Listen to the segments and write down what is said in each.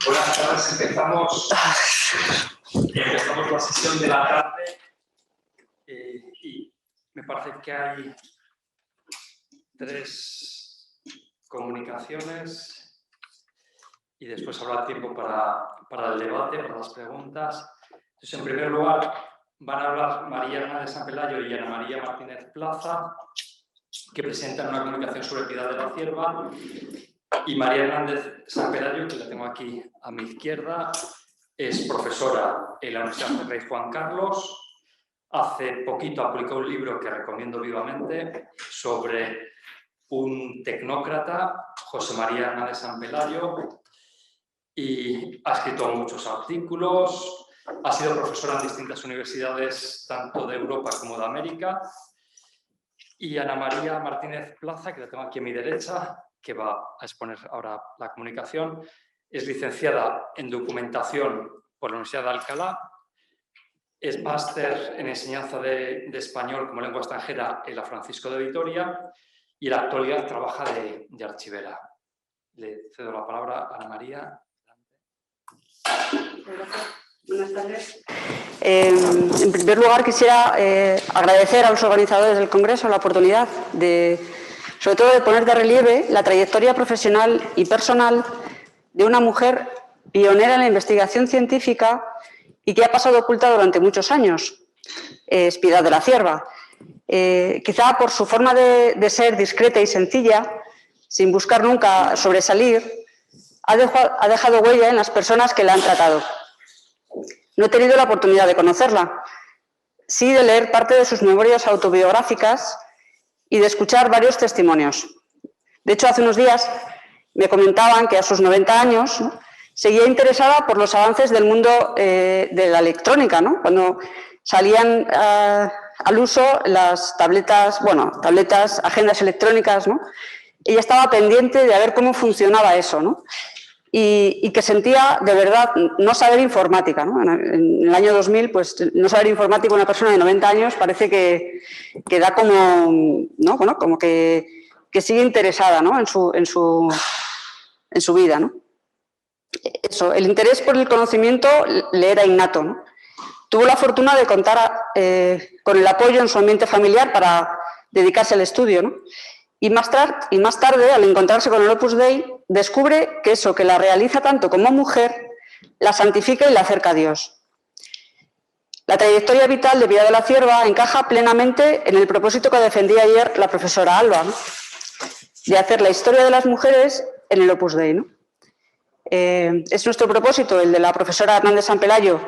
Buenas tardes, empezamos la sesión de la tarde y me parece que hay 3 comunicaciones y después habrá tiempo para el debate, para las preguntas. Entonces, en primer lugar, van a hablar María Hernández San Pelayo y Ana María Martínez Plaza, que presentan una comunicación sobre Piedad de la Cierva. Y María Hernández San Pelayo, que la tengo aquí a mi izquierda, es profesora en la Universidad del Rey Juan Carlos. Hace poquito ha publicado un libro que recomiendo vivamente sobre un tecnócrata, José María Hernández San Pelayo, y ha escrito muchos artículos, ha sido profesora en distintas universidades, tanto de Europa como de América. Y Ana María Martínez Plaza, que la tengo aquí a mi derecha, que va a exponer ahora la comunicación, es licenciada en Documentación por la Universidad de Alcalá, es máster en Enseñanza de Español como Lengua Extranjera en la Francisco de Vitoria y en la actualidad trabaja de archivera. Le cedo la palabra a Ana María. Buenas tardes. En primer lugar, quisiera agradecer a los organizadores del Congreso la oportunidad sobre todo de poner de relieve la trayectoria profesional y personal de una mujer pionera en la investigación científica y que ha pasado oculta durante muchos años. Es Piedad de la Cierva. Quizá por su forma de ser discreta y sencilla, sin buscar nunca sobresalir, ha dejado huella en las personas que la han tratado. No he tenido la oportunidad de conocerla, sí de leer parte de sus memorias autobiográficas y de escuchar varios testimonios. De hecho, hace unos días me comentaban que a sus 90 años, ¿no?, seguía interesada por los avances del mundo de la electrónica, ¿no?, cuando salían al uso las tabletas, agendas electrónicas, ¿no? Ella estaba pendiente de ver cómo funcionaba eso, ¿no? Y que sentía de verdad no saber informática, ¿no? En el año 2000, pues no saber informática a una persona de 90 años parece que da como, ¿no?, bueno, como que sigue interesada, ¿no?, en su vida, ¿no? Eso, el interés por el conocimiento le era innato, ¿no? Tuvo la fortuna de contar con el apoyo en su ambiente familiar para dedicarse al estudio, ¿no? Y más tarde, al encontrarse con el Opus Dei, descubre que eso que la realiza tanto como mujer, la santifica y la acerca a Dios. La trayectoria vital de Piedad de la Cierva encaja plenamente en el propósito que defendía ayer la profesora Alba, ¿no?, de hacer la historia de las mujeres en el Opus Dei, ¿no? Es nuestro propósito, el de la profesora Hernández San Pelayo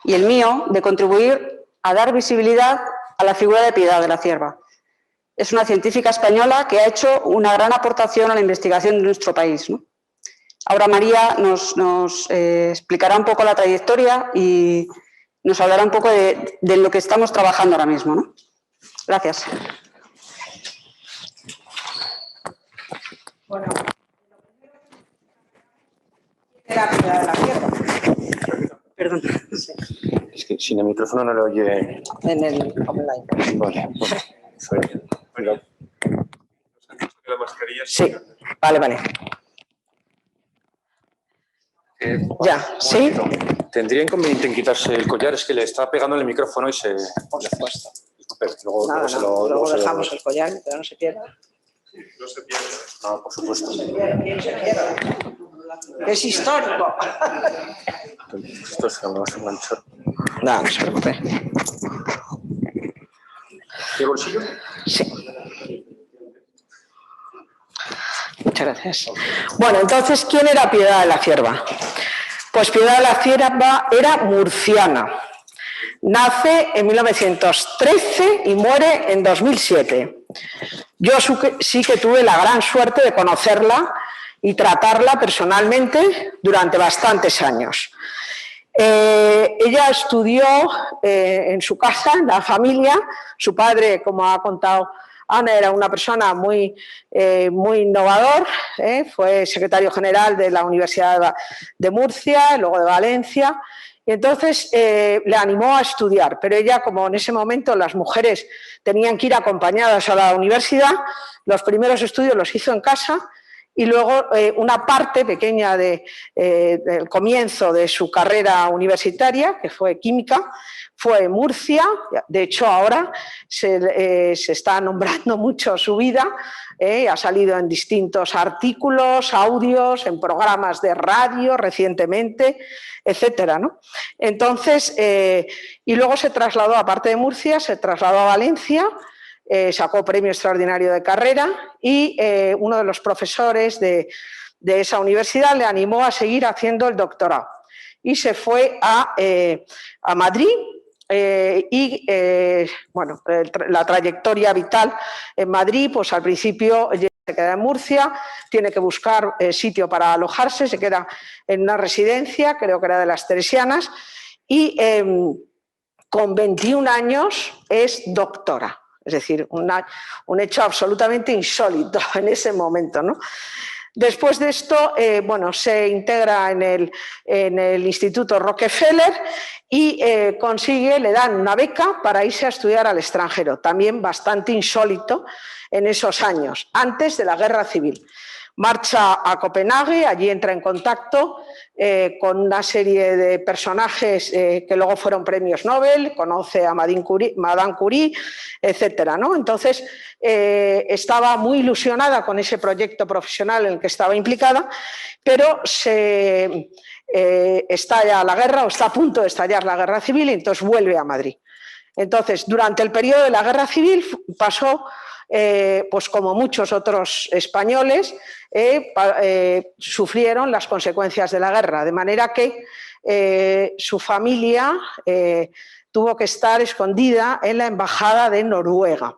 y el mío, de contribuir a dar visibilidad a la figura de Piedad de la Cierva. Es una científica española que ha hecho una gran aportación a la investigación de nuestro país, ¿no? Ahora María nos explicará un poco la trayectoria y nos hablará un poco de lo que estamos trabajando ahora mismo, ¿no? Gracias. Bueno, era Piedad de la Cierva. Perdón. Sí. Es que sin el micrófono no lo oye. En el online. Vale, bueno. La mascarilla. Sí, vale. Ya, ¿sí? ¿Tendría inconveniente en quitarse el collar? Es que le está pegando el micrófono y se... Por supuesto. Disculpe, Luego dejamos el collar, pero no se pierda. No se pierde. No, por supuesto. ¿Quién se pierda? Es histórico. Esto se me va a enganchar. No se preocupe. ¿Qué bolsillo? Sí. Muchas gracias. Bueno, entonces, ¿quién era Piedad de la Cierva? Pues Piedad de la Cierva era murciana. Nace en 1913 y muere en 2007. Yo sí que tuve la gran suerte de conocerla y tratarla personalmente durante bastantes años. Ella estudió en su casa, en la familia. Su padre, como ha contado Ana, era una persona muy innovador, fue secretario general de la Universidad de Murcia, luego de Valencia, y entonces le animó a estudiar, pero ella, como en ese momento las mujeres tenían que ir acompañadas a la universidad, los primeros estudios los hizo en casa y luego una parte pequeña del comienzo de su carrera universitaria, que fue química, fue en Murcia. De hecho ahora se está nombrando mucho su vida, ha salido en distintos artículos, audios, en programas de radio recientemente, etcétera, ¿no? Entonces, y luego se trasladó, aparte de Murcia, se trasladó a Valencia, sacó premio extraordinario de carrera y uno de los profesores de esa universidad le animó a seguir haciendo el doctorado y se fue a Madrid. Bueno, la trayectoria vital en Madrid, pues al principio se queda en Murcia, tiene que buscar sitio para alojarse, se queda en una residencia, creo que era de las Teresianas, y con 21 años es doctora, es decir, un hecho absolutamente insólito en ese momento, ¿no? Después de esto, bueno, se integra en el Instituto Rockefeller y le dan una beca para irse a estudiar al extranjero, también bastante insólito en esos años, antes de la Guerra Civil. Marcha a Copenhague, allí entra en contacto con una serie de personajes que luego fueron premios Nobel, conoce a Madame Curie, etcétera, ¿no? Entonces, estaba muy ilusionada con ese proyecto profesional en el que estaba implicada, pero estalla la guerra, o está a punto de estallar la Guerra Civil, y entonces vuelve a Madrid. Entonces, durante el periodo de la Guerra Civil pasó, pues como muchos otros españoles, sufrieron las consecuencias de la guerra, de manera que su familia tuvo que estar escondida en la Embajada de Noruega.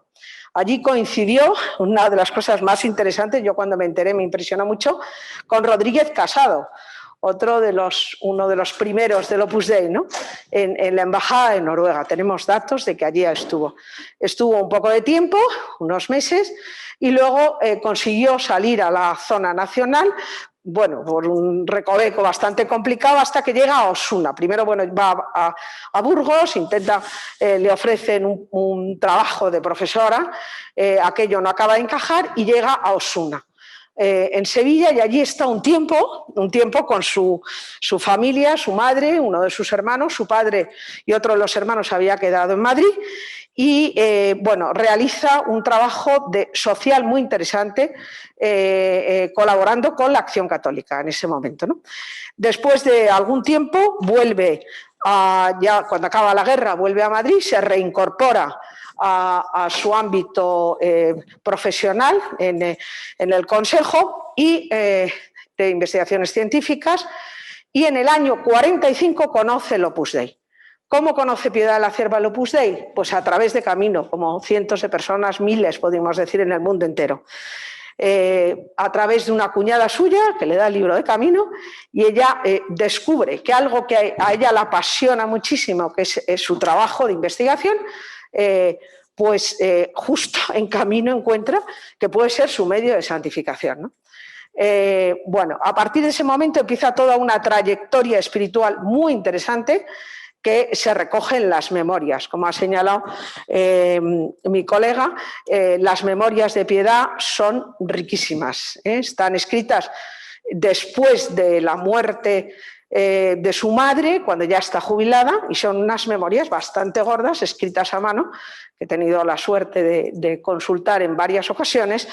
Allí coincidió, una de las cosas más interesantes, yo cuando me enteré me impresionó mucho, con Rodríguez Casado, uno de los primeros del Opus Dei, ¿no? en la Embajada de Noruega. Tenemos datos de que allí estuvo. Estuvo un poco de tiempo, unos meses, y luego consiguió salir a la zona nacional, bueno, por un recoveco bastante complicado, hasta que llega a Osuna. Primero, bueno, va a Burgos, le ofrecen un trabajo de profesora, aquello no acaba de encajar y llega a Osuna. En Sevilla, y allí está un tiempo con su familia, su madre, uno de sus hermanos, su padre y otro de los hermanos había quedado en Madrid, y bueno, realiza un trabajo social muy interesante, colaborando con la Acción Católica en ese momento, ¿no? Después de algún tiempo vuelve, ya cuando acaba la guerra, vuelve a Madrid, se reincorpora a su ámbito profesional en el Consejo de Investigaciones Científicas, y en el año 45 conoce el Opus Dei. ¿Cómo conoce Piedad de la Cierva el Opus Dei? Pues a través de Camino, como cientos de personas, miles podemos decir, en el mundo entero. A través de una cuñada suya que le da el libro de Camino, y ella descubre que algo que a ella la apasiona muchísimo, que es su trabajo de investigación, pues justo en Camino encuentra que puede ser su medio de santificación, ¿no? Bueno, a partir de ese momento empieza toda una trayectoria espiritual muy interesante que se recoge en las memorias. Como ha señalado mi colega, las memorias de Piedad son riquísimas, están escritas después de la muerte de su madre, cuando ya está jubilada, y son unas memorias bastante gordas, escritas a mano, que he tenido la suerte de consultar en varias ocasiones,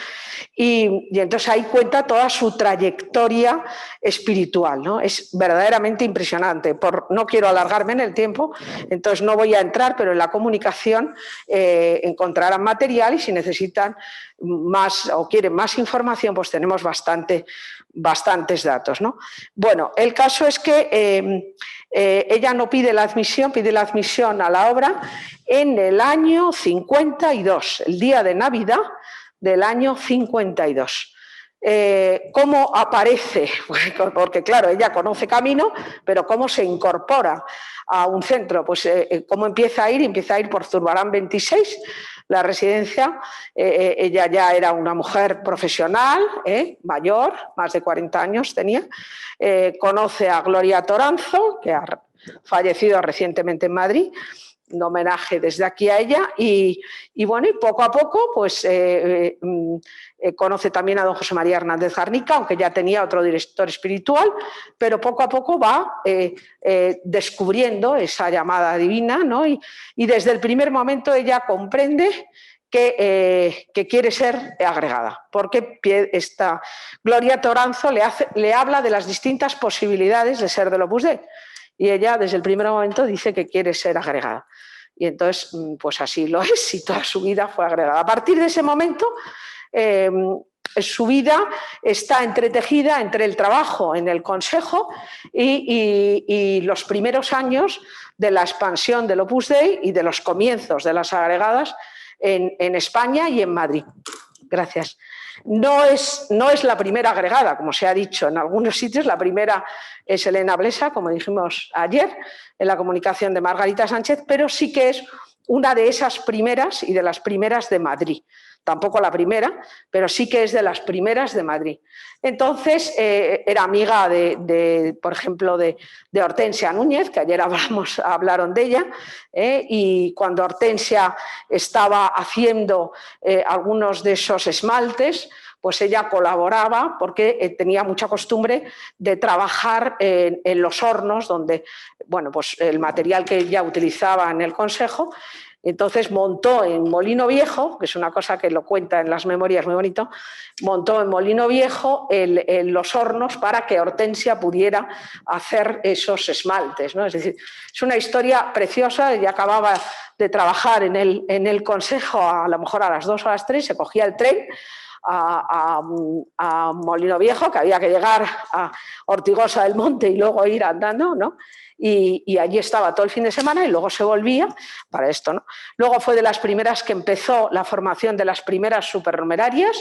y entonces ahí cuenta toda su trayectoria espiritual, ¿no? Es verdaderamente impresionante. No quiero alargarme en el tiempo, entonces no voy a entrar, pero en la comunicación encontrarán material, y si necesitan más o quieren más información, pues tenemos bastantes datos, ¿no? Bueno, el caso es que ella no pide la admisión a la obra en el año 52, el día de Navidad del año 52. ¿Cómo aparece? Porque claro, ella conoce Camino, pero ¿cómo se incorpora a un centro? Pues ¿cómo empieza a ir por Zurbarán 26, la residencia? Ella ya era una mujer profesional, mayor, más de 40 años tenía. Conoce a Gloria Toranzo, que ha fallecido recientemente en Madrid, un homenaje desde aquí a ella y bueno, y poco a poco pues conoce también a don José María Hernández Garnica, aunque ya tenía otro director espiritual, pero poco a poco va descubriendo esa llamada divina, ¿no? Y desde el primer momento ella comprende que quiere ser agregada, porque esta Gloria Toranzo le habla de las distintas posibilidades de ser del Opus Dei, y ella desde el primer momento dice que quiere ser agregada. Y entonces, pues así lo es, y toda su vida fue agregada. A partir de ese momento, su vida está entretejida entre el trabajo en el Consejo y los primeros años de la expansión del Opus Dei y de los comienzos de las agregadas en España y en Madrid. Gracias. No es la primera agregada, como se ha dicho en algunos sitios. La primera es Elena Blesa, como dijimos ayer, en la comunicación de Margarita Sánchez, pero sí que es una de esas primeras y de las primeras de Madrid. Tampoco la primera, pero sí que es de las primeras de Madrid. Entonces, era amiga por ejemplo, de Hortensia Núñez, que ayer hablaron de ella, y cuando Hortensia estaba haciendo algunos de esos esmaltes, pues ella colaboraba porque tenía mucha costumbre de trabajar en los hornos, donde, bueno, pues el material que ella utilizaba en el Consejo. Entonces montó en Molino Viejo, que es una cosa que lo cuenta en las memorias muy bonito, montó en Molino Viejo los hornos para que Hortensia pudiera hacer esos esmaltes, ¿no? Es decir, es una historia preciosa. Ella acababa de trabajar en el Consejo a lo mejor a las 2 o a las 3, se cogía el tren a Molino Viejo, que había que llegar a Ortigosa del Monte y luego ir andando, ¿no? Y allí estaba todo el fin de semana y luego se volvía para esto, ¿no? Luego fue de las primeras que empezó la formación de las primeras supernumerarias,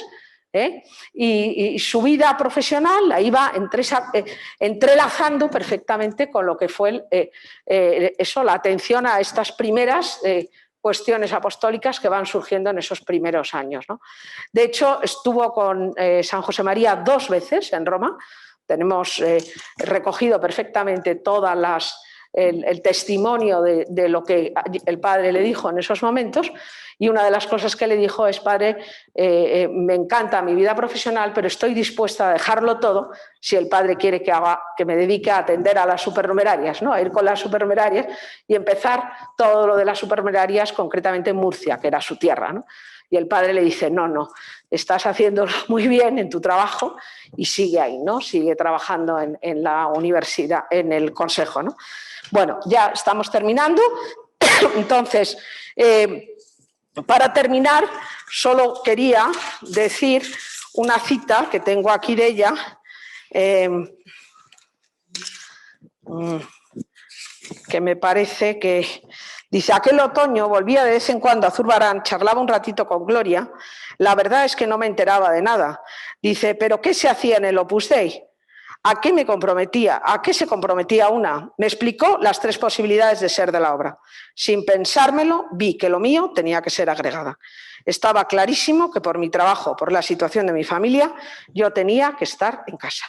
y su vida profesional la iba entrelazando perfectamente con lo que fue la atención a estas primeras cuestiones apostólicas que van surgiendo en esos primeros años, ¿no? De hecho, estuvo con San José María 2 veces en Roma. Tenemos recogido perfectamente el testimonio de lo que el padre le dijo en esos momentos, y una de las cosas que le dijo es: padre, me encanta mi vida profesional, pero estoy dispuesta a dejarlo todo si el padre quiere que me dedique a atender a las supernumerarias, ¿no? A ir con las supernumerarias y empezar todo lo de las supernumerarias, concretamente en Murcia, que era su tierra, ¿no? Y el padre le dice: no, estás haciéndolo muy bien en tu trabajo y sigue ahí, ¿no? Sigue trabajando en la universidad, en el Consejo, ¿no? Bueno, ya estamos terminando. Entonces, para terminar, solo quería decir una cita que tengo aquí de ella, que me parece que dice: aquel otoño volvía de vez en cuando a Zurbarán, charlaba un ratito con Gloria. La verdad es que no me enteraba de nada. Dice: ¿pero qué se hacía en el Opus Dei? ¿A qué me comprometía? ¿A qué se comprometía una? Me explicó las 3 posibilidades de ser de la obra. Sin pensármelo, vi que lo mío tenía que ser agregada. Estaba clarísimo que por mi trabajo, por la situación de mi familia, yo tenía que estar en casa.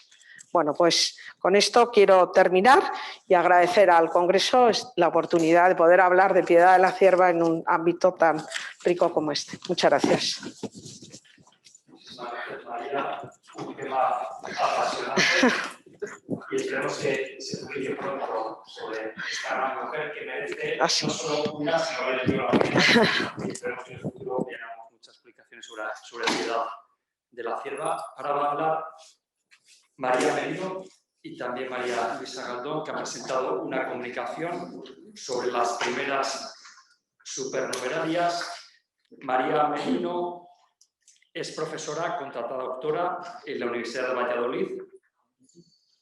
Bueno, pues con esto quiero terminar y agradecer al Congreso la oportunidad de poder hablar de Piedad de la Cierva en un ámbito tan rico como este. Muchas gracias. Muchísimas gracias, María. Un tema apasionante y esperemos que se publique pronto sobre esta gran mujer que merece no solo una, sino el libro. Y esperemos que en el futuro tengamos muchas explicaciones sobre la Piedad de la Cierva. Ahora va a hablar María Merino y también María Luisa Galdón, que ha presentado una comunicación sobre las primeras supernumerarias. María Merino es profesora contratada doctora en la Universidad de Valladolid,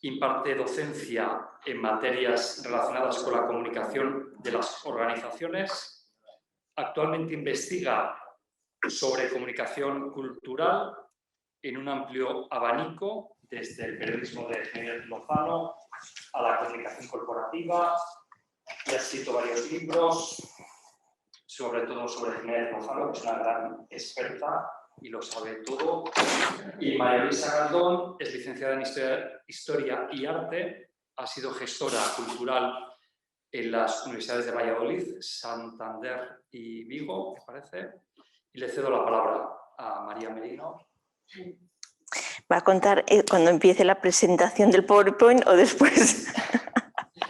imparte docencia en materias relacionadas con la comunicación de las organizaciones, actualmente investiga sobre comunicación cultural en un amplio abanico, desde el periodismo de Miguel Lozano a la comunicación corporativa, y ha escrito varios libros, sobre todo sobre Miguel Lozano, que es una gran experta y lo sabe todo. Y María Luisa Galdón es licenciada en Historia y Arte, ha sido gestora cultural en las universidades de Valladolid, Santander y Vigo, me parece. Y le cedo la palabra a María Merino. ¿Va a contar cuando empiece la presentación del PowerPoint o después?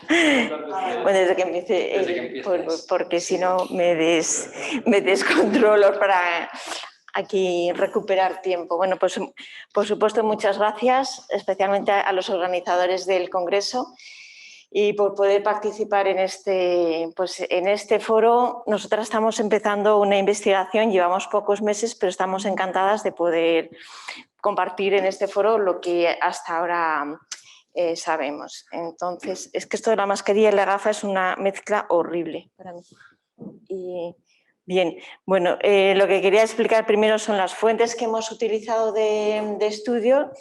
Bueno, desde que empiece, porque si no me descontrolo para aquí recuperar tiempo. Bueno, pues por supuesto muchas gracias, especialmente a los organizadores del Congreso y por poder participar en este foro. Nosotras estamos empezando una investigación, llevamos pocos meses, pero estamos encantadas de poder compartir en este foro lo que hasta ahora sabemos. Entonces, es que esto de la mascarilla y la gafa es una mezcla horrible para mí. Y, bien, bueno, lo que quería explicar primero son las fuentes que hemos utilizado de estudio.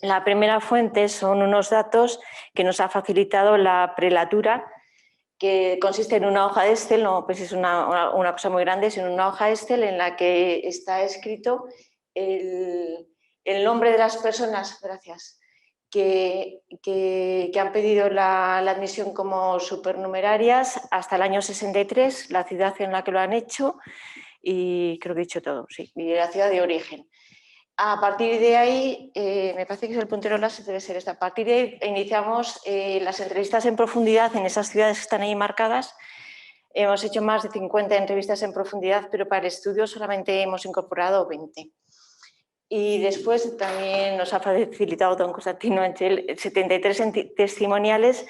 La primera fuente son unos datos que nos ha facilitado la prelatura, que consiste en una hoja de Excel, no pues es una cosa muy grande, sino una hoja de Excel en la que está escrito el nombre de las personas, gracias, que han pedido la admisión como supernumerarias hasta el año 63, la ciudad en la que lo han hecho y creo que he dicho todo, sí, y la ciudad de origen. A partir de ahí, me parece que es el puntero láser, debe ser esta. A partir de ahí iniciamos las entrevistas en profundidad en esas ciudades que están ahí marcadas. Hemos hecho más de 50 entrevistas en profundidad, pero para el estudio solamente hemos incorporado 20. Y después también nos ha facilitado don Constantino Enchel 73 testimoniales.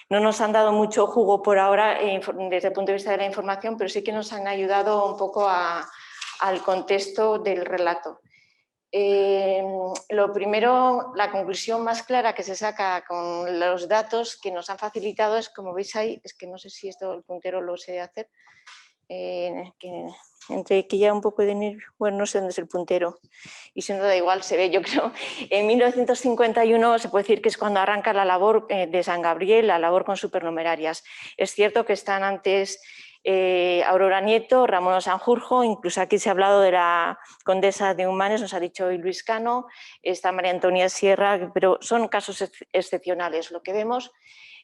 No nos han dado mucho jugo por ahora desde el punto de vista de la información, pero sí que nos han ayudado un poco al contexto del relato. Lo primero, la conclusión más clara que se saca con los datos que nos han facilitado es, como veis ahí, es que no sé si esto el puntero lo sé hacer, entre que ya un poco de nervio, bueno, no sé dónde es el puntero, y si no da igual, se ve, yo creo. En 1951 se puede decir que es cuando arranca la labor de San Gabriel, la labor con supernumerarias. Es cierto que están antes Aurora Nieto, Ramón Sanjurjo, incluso aquí se ha hablado de la condesa de Humanes, nos ha dicho hoy Luis Cano, está María Antonia Sierra, pero son casos excepcionales. Lo que vemos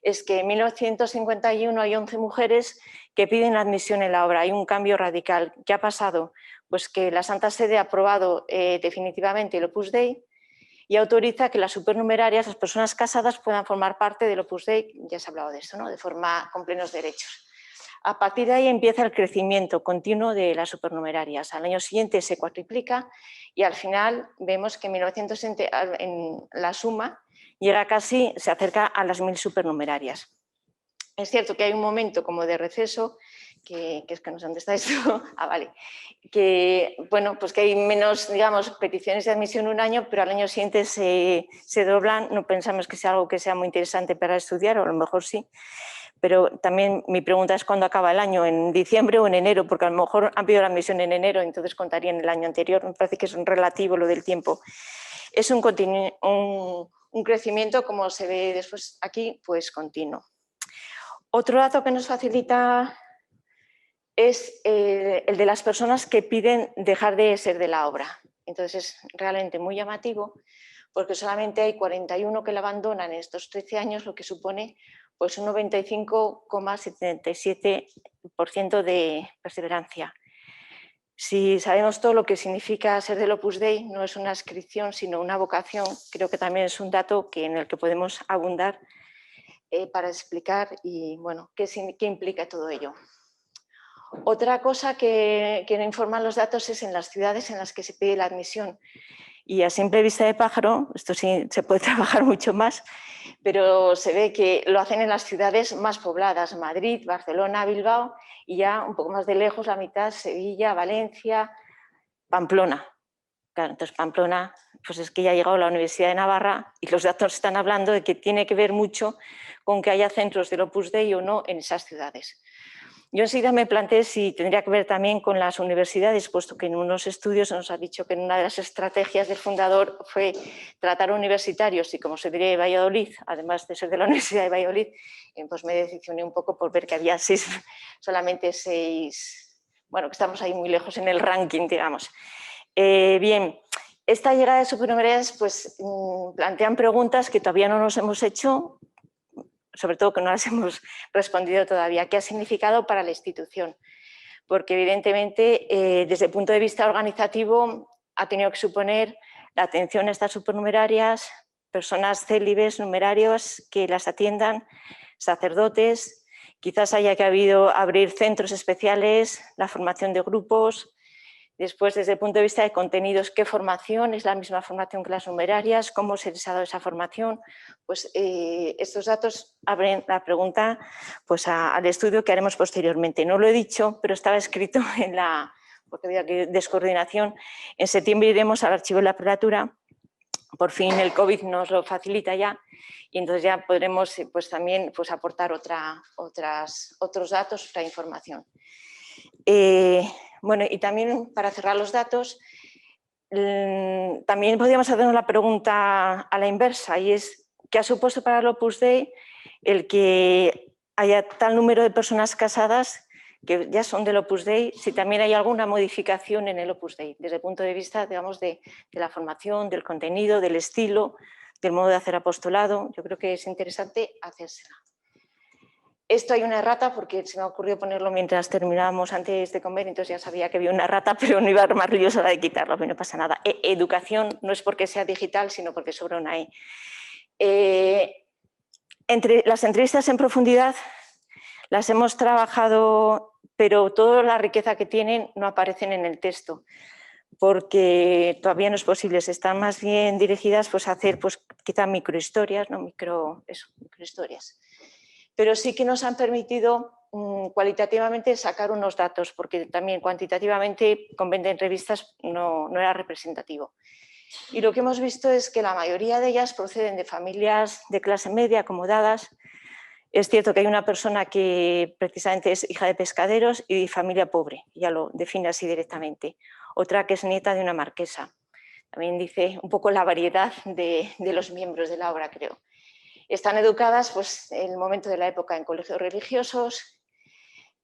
es que en 1951 hay 11 mujeres que piden admisión en la obra. Hay un cambio radical. ¿Qué ha pasado? Pues que la Santa Sede ha aprobado definitivamente el Opus Dei y autoriza que las supernumerarias, las personas casadas, puedan formar parte del Opus Dei, ya se ha hablado de esto, ¿no? De forma con plenos derechos. A partir de ahí empieza el crecimiento continuo de las supernumerarias. Al año siguiente se cuatriplica y al final vemos que en 1960 en la suma llega casi, se acerca a las 1000 supernumerarias. Es cierto que hay un momento como de receso, que es que no sé dónde está esto, vale, que bueno, pues que hay menos, digamos, peticiones de admisión un año, pero al año siguiente se doblan. No pensamos que sea algo que sea muy interesante para estudiar, o a lo mejor sí, pero también mi pregunta es cuándo acaba el año, en diciembre o en enero, porque a lo mejor han pedido la admisión en enero, entonces contaría en el año anterior. Me parece que es un relativo lo del tiempo. Es un crecimiento, como se ve después aquí, pues continuo. Otro dato que nos facilita es el de las personas que piden dejar de ser de la obra. Entonces es realmente muy llamativo porque solamente hay 41 que la abandonan en estos 13 años, lo que supone pues un 95,77% de perseverancia. Si sabemos todo lo que significa ser del Opus Dei, no es una inscripción sino una vocación, creo que también es un dato en el que podemos abundar para explicar y bueno, qué implica todo ello. Otra cosa que nos informan los datos es en las ciudades en las que se pide la admisión. Y a simple vista de pájaro, esto sí se puede trabajar mucho más, pero se ve que lo hacen en las ciudades más pobladas, Madrid, Barcelona, Bilbao, y ya un poco más de lejos, la mitad, Sevilla, Valencia, Pamplona. Claro, entonces Pamplona, pues es que ya ha llegado la Universidad de Navarra y los datos están hablando de que tiene que ver mucho con que haya centros del Opus Dei o no en esas ciudades. Yo enseguida me planteé si tendría que ver también con las universidades, puesto que en unos estudios nos ha dicho que en una de las estrategias del fundador fue tratar universitarios y como se diría de Valladolid, además de ser de la Universidad de Valladolid, pues me decepcioné un poco por ver que había solamente 6, bueno, que estamos ahí muy lejos en el ranking, digamos. Bien, esta llegada de supernumerarias pues plantean preguntas que todavía no nos hemos hecho sobre todo que no las hemos respondido todavía. ¿Qué ha significado para la institución? Porque evidentemente desde el punto de vista organizativo ha tenido que suponer la atención a estas supernumerarias, personas célibes, numerarios que las atiendan, sacerdotes, quizás haya que abrir centros especiales, la formación de grupos. Después, desde el punto de vista de contenidos, ¿qué formación? ¿Es la misma formación que las numerarias? ¿Cómo se les ha dado esa formación? Pues estos datos abren la pregunta pues, al estudio que haremos posteriormente. No lo he dicho, pero estaba escrito en la, porque había que descoordinación. En septiembre iremos al archivo de la prelatura. Por fin el COVID nos lo facilita ya y entonces ya podremos pues, también pues, aportar otros datos, otra información. Bueno, y también para cerrar los datos, también podríamos hacernos la pregunta a la inversa, y es ¿qué ha supuesto para el Opus Dei el que haya tal número de personas casadas que ya son del Opus Dei, si también hay alguna modificación en el Opus Dei, desde el punto de vista, digamos, de la formación, del contenido, del estilo, del modo de hacer apostolado? Yo creo que es interesante hacérsela. Esto hay una errata porque se me ha ocurrido ponerlo mientras terminábamos antes de comer, entonces ya sabía que había una errata, pero no iba a armar líos a la de quitarlo, pero no pasa nada. Educación no es porque sea digital, sino porque sobra una E. Entre las entrevistas en profundidad las hemos trabajado, pero toda la riqueza que tienen no aparecen en el texto, porque todavía no es posible, están más bien dirigidas pues, a hacer pues, quizá microhistorias, ¿no? Microhistorias. Pero sí que nos han permitido cualitativamente sacar unos datos, porque también cuantitativamente con 20 entrevistas no era representativo. Y lo que hemos visto es que la mayoría de ellas proceden de familias de clase media acomodadas. Es cierto que hay una persona que precisamente es hija de pescaderos y familia pobre, ya lo define así directamente. Otra que es nieta de una marquesa. También dice un poco la variedad de los miembros de la obra, creo. Están educadas pues, en el momento de la época en colegios religiosos.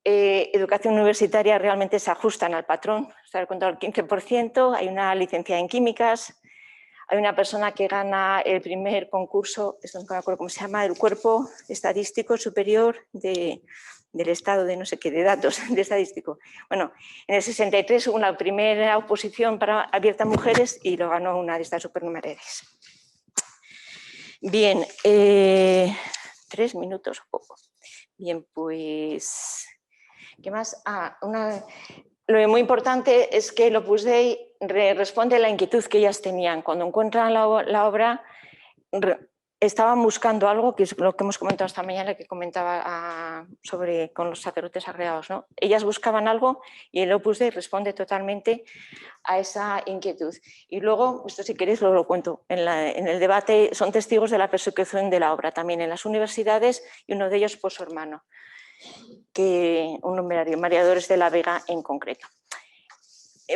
Educación universitaria realmente se ajustan al patrón, se ha contado el 15%, hay una licenciada en químicas, hay una persona que gana el primer concurso, no me acuerdo cómo se llama, el Cuerpo Estadístico Superior del Estado de no sé qué, de datos, de estadístico. Bueno, en el 63 hubo una primera oposición abierta a mujeres y lo ganó una de estas supernumerarias. Bien, 3 minutos o poco. Bien, pues, ¿qué más? Lo muy importante es que el Opus Dei responde a la inquietud que ellas tenían. Cuando encuentran la obra, estaban buscando algo, que es lo que hemos comentado esta mañana, que comentaba con los sacerdotes agregados, ¿no? Ellas buscaban algo y el Opus Dei responde totalmente a esa inquietud. Y luego, esto si queréis lo cuento, en el debate son testigos de la persecución de la obra, también en las universidades, y uno de ellos por su hermano, un numerario, María Dolores de la Vega en concreto.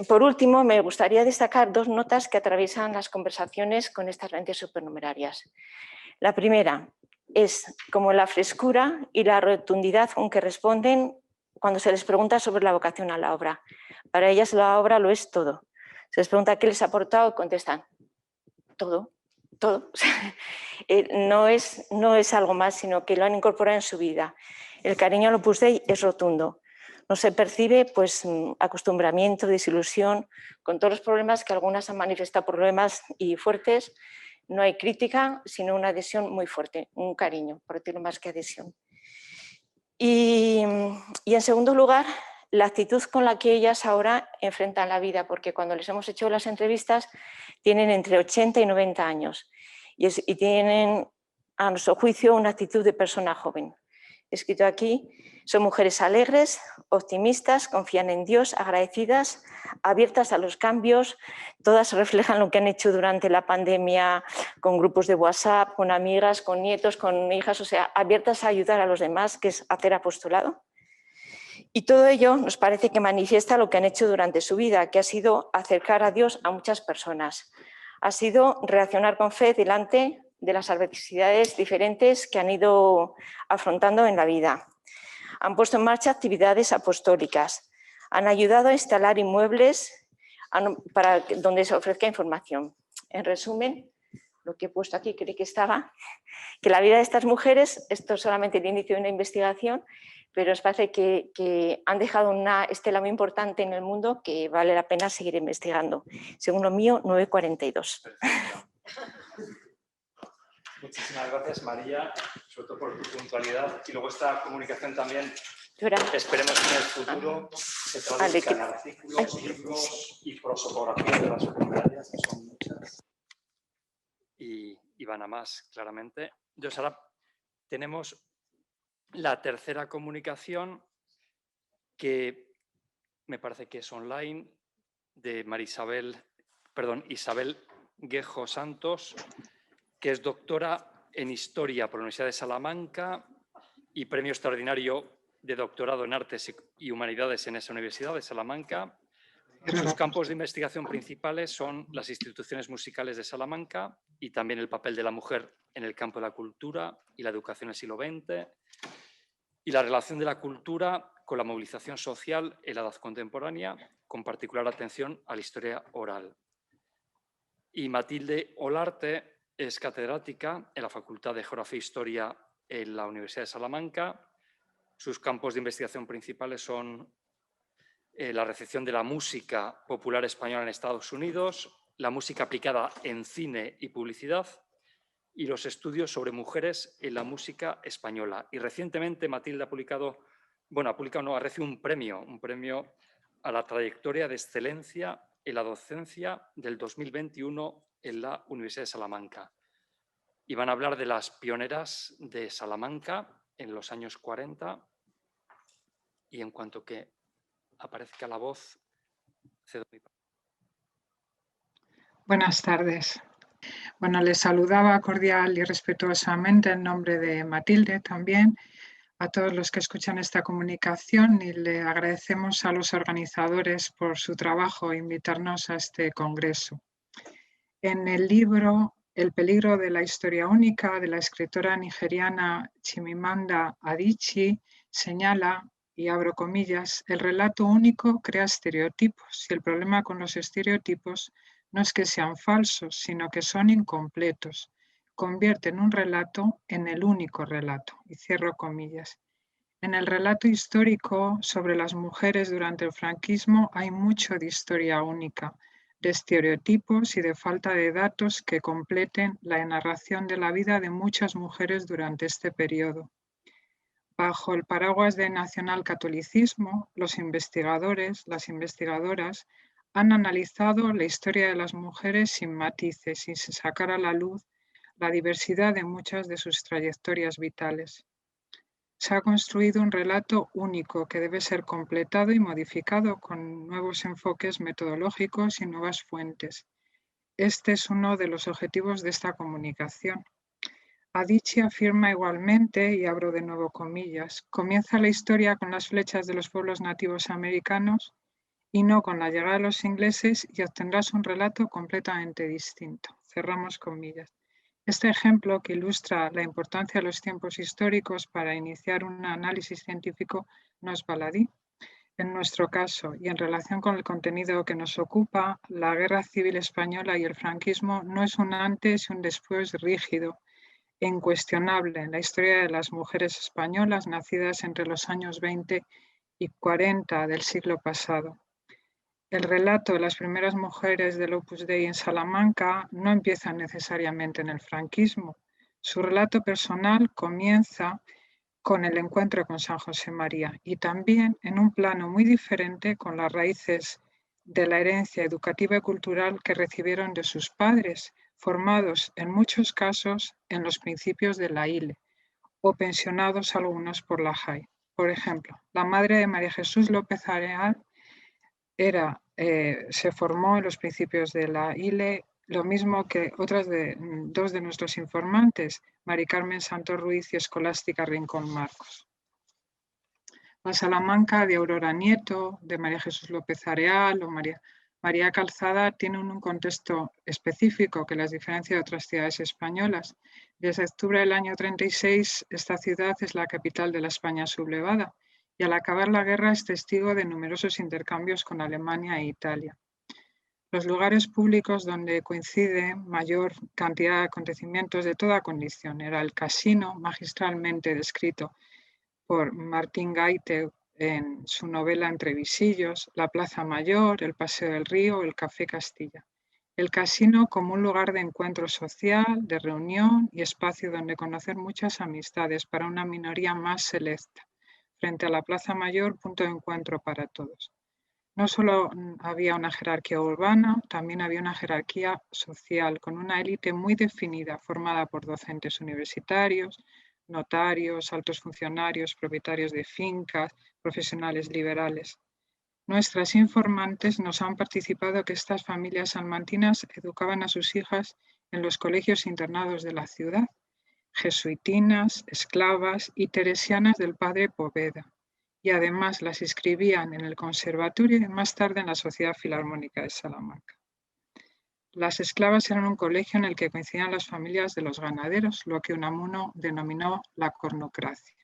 Por último, me gustaría destacar 2 notas que atraviesan las conversaciones con estas 20 supernumerarias. La primera es como la frescura y la rotundidad con que responden cuando se les pregunta sobre la vocación a la obra. Para ellas la obra lo es todo. Se les pregunta qué les ha aportado, contestan todo, todo. No es algo más, sino que lo han incorporado en su vida. El cariño al Opus Dei es rotundo. No se percibe pues, acostumbramiento, desilusión, con todos los problemas que algunas han manifestado, problemas y fuertes. No hay crítica, sino una adhesión muy fuerte, un cariño, por decirlo más que adhesión. Y en segundo lugar, la actitud con la que ellas ahora enfrentan la vida, porque cuando les hemos hecho las entrevistas tienen entre 80 y 90 años y tienen, a nuestro juicio, una actitud de persona joven. He escrito aquí, son mujeres alegres, optimistas, confían en Dios, agradecidas, abiertas a los cambios. Todas reflejan lo que han hecho durante la pandemia con grupos de WhatsApp, con amigas, con nietos, con hijas, o sea, abiertas a ayudar a los demás, que es hacer apostolado. Y todo ello nos parece que manifiesta lo que han hecho durante su vida, que ha sido acercar a Dios a muchas personas. Ha sido reaccionar con fe delante de las adversidades diferentes que han ido afrontando en la vida. Han puesto en marcha actividades apostólicas, han ayudado a instalar inmuebles para donde se ofrezca información. En resumen, lo que he puesto aquí, creo que estaba, que la vida de estas mujeres, esto es solamente el inicio de una investigación, pero os parece que han dejado una estela muy importante en el mundo que vale la pena seguir investigando. Según lo mío, 9:42. Muchísimas gracias, María, sobre todo por tu puntualidad. Y luego esta comunicación también, esperemos que en el futuro se traduzca en artículos, libros y prosopografías de las secundarias, que son muchas. Y van a más, claramente. Entonces, ahora tenemos la tercera comunicación, que me parece que es online, de Isabel Guejo Santos, que es doctora en Historia por la Universidad de Salamanca y premio extraordinario de doctorado en Artes y Humanidades en esa Universidad de Salamanca. Sus campos de investigación principales son las instituciones musicales de Salamanca y también el papel de la mujer en el campo de la cultura y la educación en el siglo XX y la relación de la cultura con la movilización social en la edad contemporánea, con particular atención a la historia oral. Y Matilde Olarte es catedrática en la Facultad de Geografía e Historia en la Universidad de Salamanca. Sus campos de investigación principales son la recepción de la música popular española en Estados Unidos, la música aplicada en cine y publicidad y los estudios sobre mujeres en la música española. Y recientemente Matilde ha recibido un premio a la trayectoria de excelencia en la docencia del 2021 en la Universidad de Salamanca. Y van a hablar de las pioneras de Salamanca en los años 40. Y en cuanto que aparezca la voz, cedo mi palabra. Buenas tardes. Bueno, les saludaba cordial y respetuosamente en nombre de Matilde también a todos los que escuchan esta comunicación y le agradecemos a los organizadores por su trabajo e invitarnos a este congreso. En el libro El peligro de la historia única de la escritora nigeriana Chimamanda Adichie señala, y abro comillas, el relato único crea estereotipos y el problema con los estereotipos no es que sean falsos, sino que son incompletos. Convierten un relato en el único relato. Y cierro comillas. En el relato histórico sobre las mujeres durante el franquismo hay mucho de historia única, de estereotipos y de falta de datos que completen la narración de la vida de muchas mujeres durante este periodo. Bajo el paraguas del nacionalcatolicismo, los investigadores, las investigadoras, han analizado la historia de las mujeres sin matices y sin sacar a la luz la diversidad de muchas de sus trayectorias vitales. Se ha construido un relato único que debe ser completado y modificado con nuevos enfoques metodológicos y nuevas fuentes. Este es uno de los objetivos de esta comunicación. Adichie afirma igualmente, y abro de nuevo comillas, comienza la historia con las flechas de los pueblos nativos americanos y no con la llegada de los ingleses y obtendrás un relato completamente distinto. Cerramos comillas. Este ejemplo, que ilustra la importancia de los tiempos históricos para iniciar un análisis científico, no es baladí. En nuestro caso, y en relación con el contenido que nos ocupa, la Guerra Civil Española y el franquismo no es un antes y un después rígido e incuestionable en la historia de las mujeres españolas nacidas entre los años 20 y 40 del siglo pasado. El relato de las primeras mujeres del Opus Dei en Salamanca no empieza necesariamente en el franquismo. Su relato personal comienza con el encuentro con San José María y también en un plano muy diferente con las raíces de la herencia educativa y cultural que recibieron de sus padres, formados en muchos casos en los principios de la ILE o pensionados algunos por la JAI. Por ejemplo, la madre de María Jesús López Areal se formó en los principios de la ILE, lo mismo que dos de nuestros informantes, Mari Carmen Santos Ruiz y Escolástica Rincón Marcos. La Salamanca de Aurora Nieto, de María Jesús López Areal o María Calzada tienen un contexto específico que las diferencia de otras ciudades españolas. Desde octubre del año 36, esta ciudad es la capital de la España sublevada y al acabar la guerra es testigo de numerosos intercambios con Alemania e Italia. los lugares públicos donde coincide mayor cantidad de acontecimientos de toda condición. Era el casino, magistralmente descrito por Martín Gaite en su novela Entre visillos, la Plaza Mayor, el Paseo del Río, el Café Castilla. El casino como un lugar de encuentro social, de reunión y espacio donde conocer muchas amistades para una minoría más selecta. Frente a la Plaza Mayor, punto de encuentro para todos. No solo había una jerarquía urbana, también había una jerarquía social con una élite muy definida, formada por docentes universitarios, notarios, altos funcionarios, propietarios de fincas, profesionales liberales. Nuestras informantes nos han participado que estas familias salmantinas educaban a sus hijas en los colegios internados de la ciudad, jesuitinas, esclavas y teresianas del padre Poveda, y además las inscribían en el conservatorio y más tarde en la Sociedad Filarmónica de Salamanca. Las esclavas eran un colegio en el que coincidían las familias de los ganaderos, lo que Unamuno denominó la cornocracia,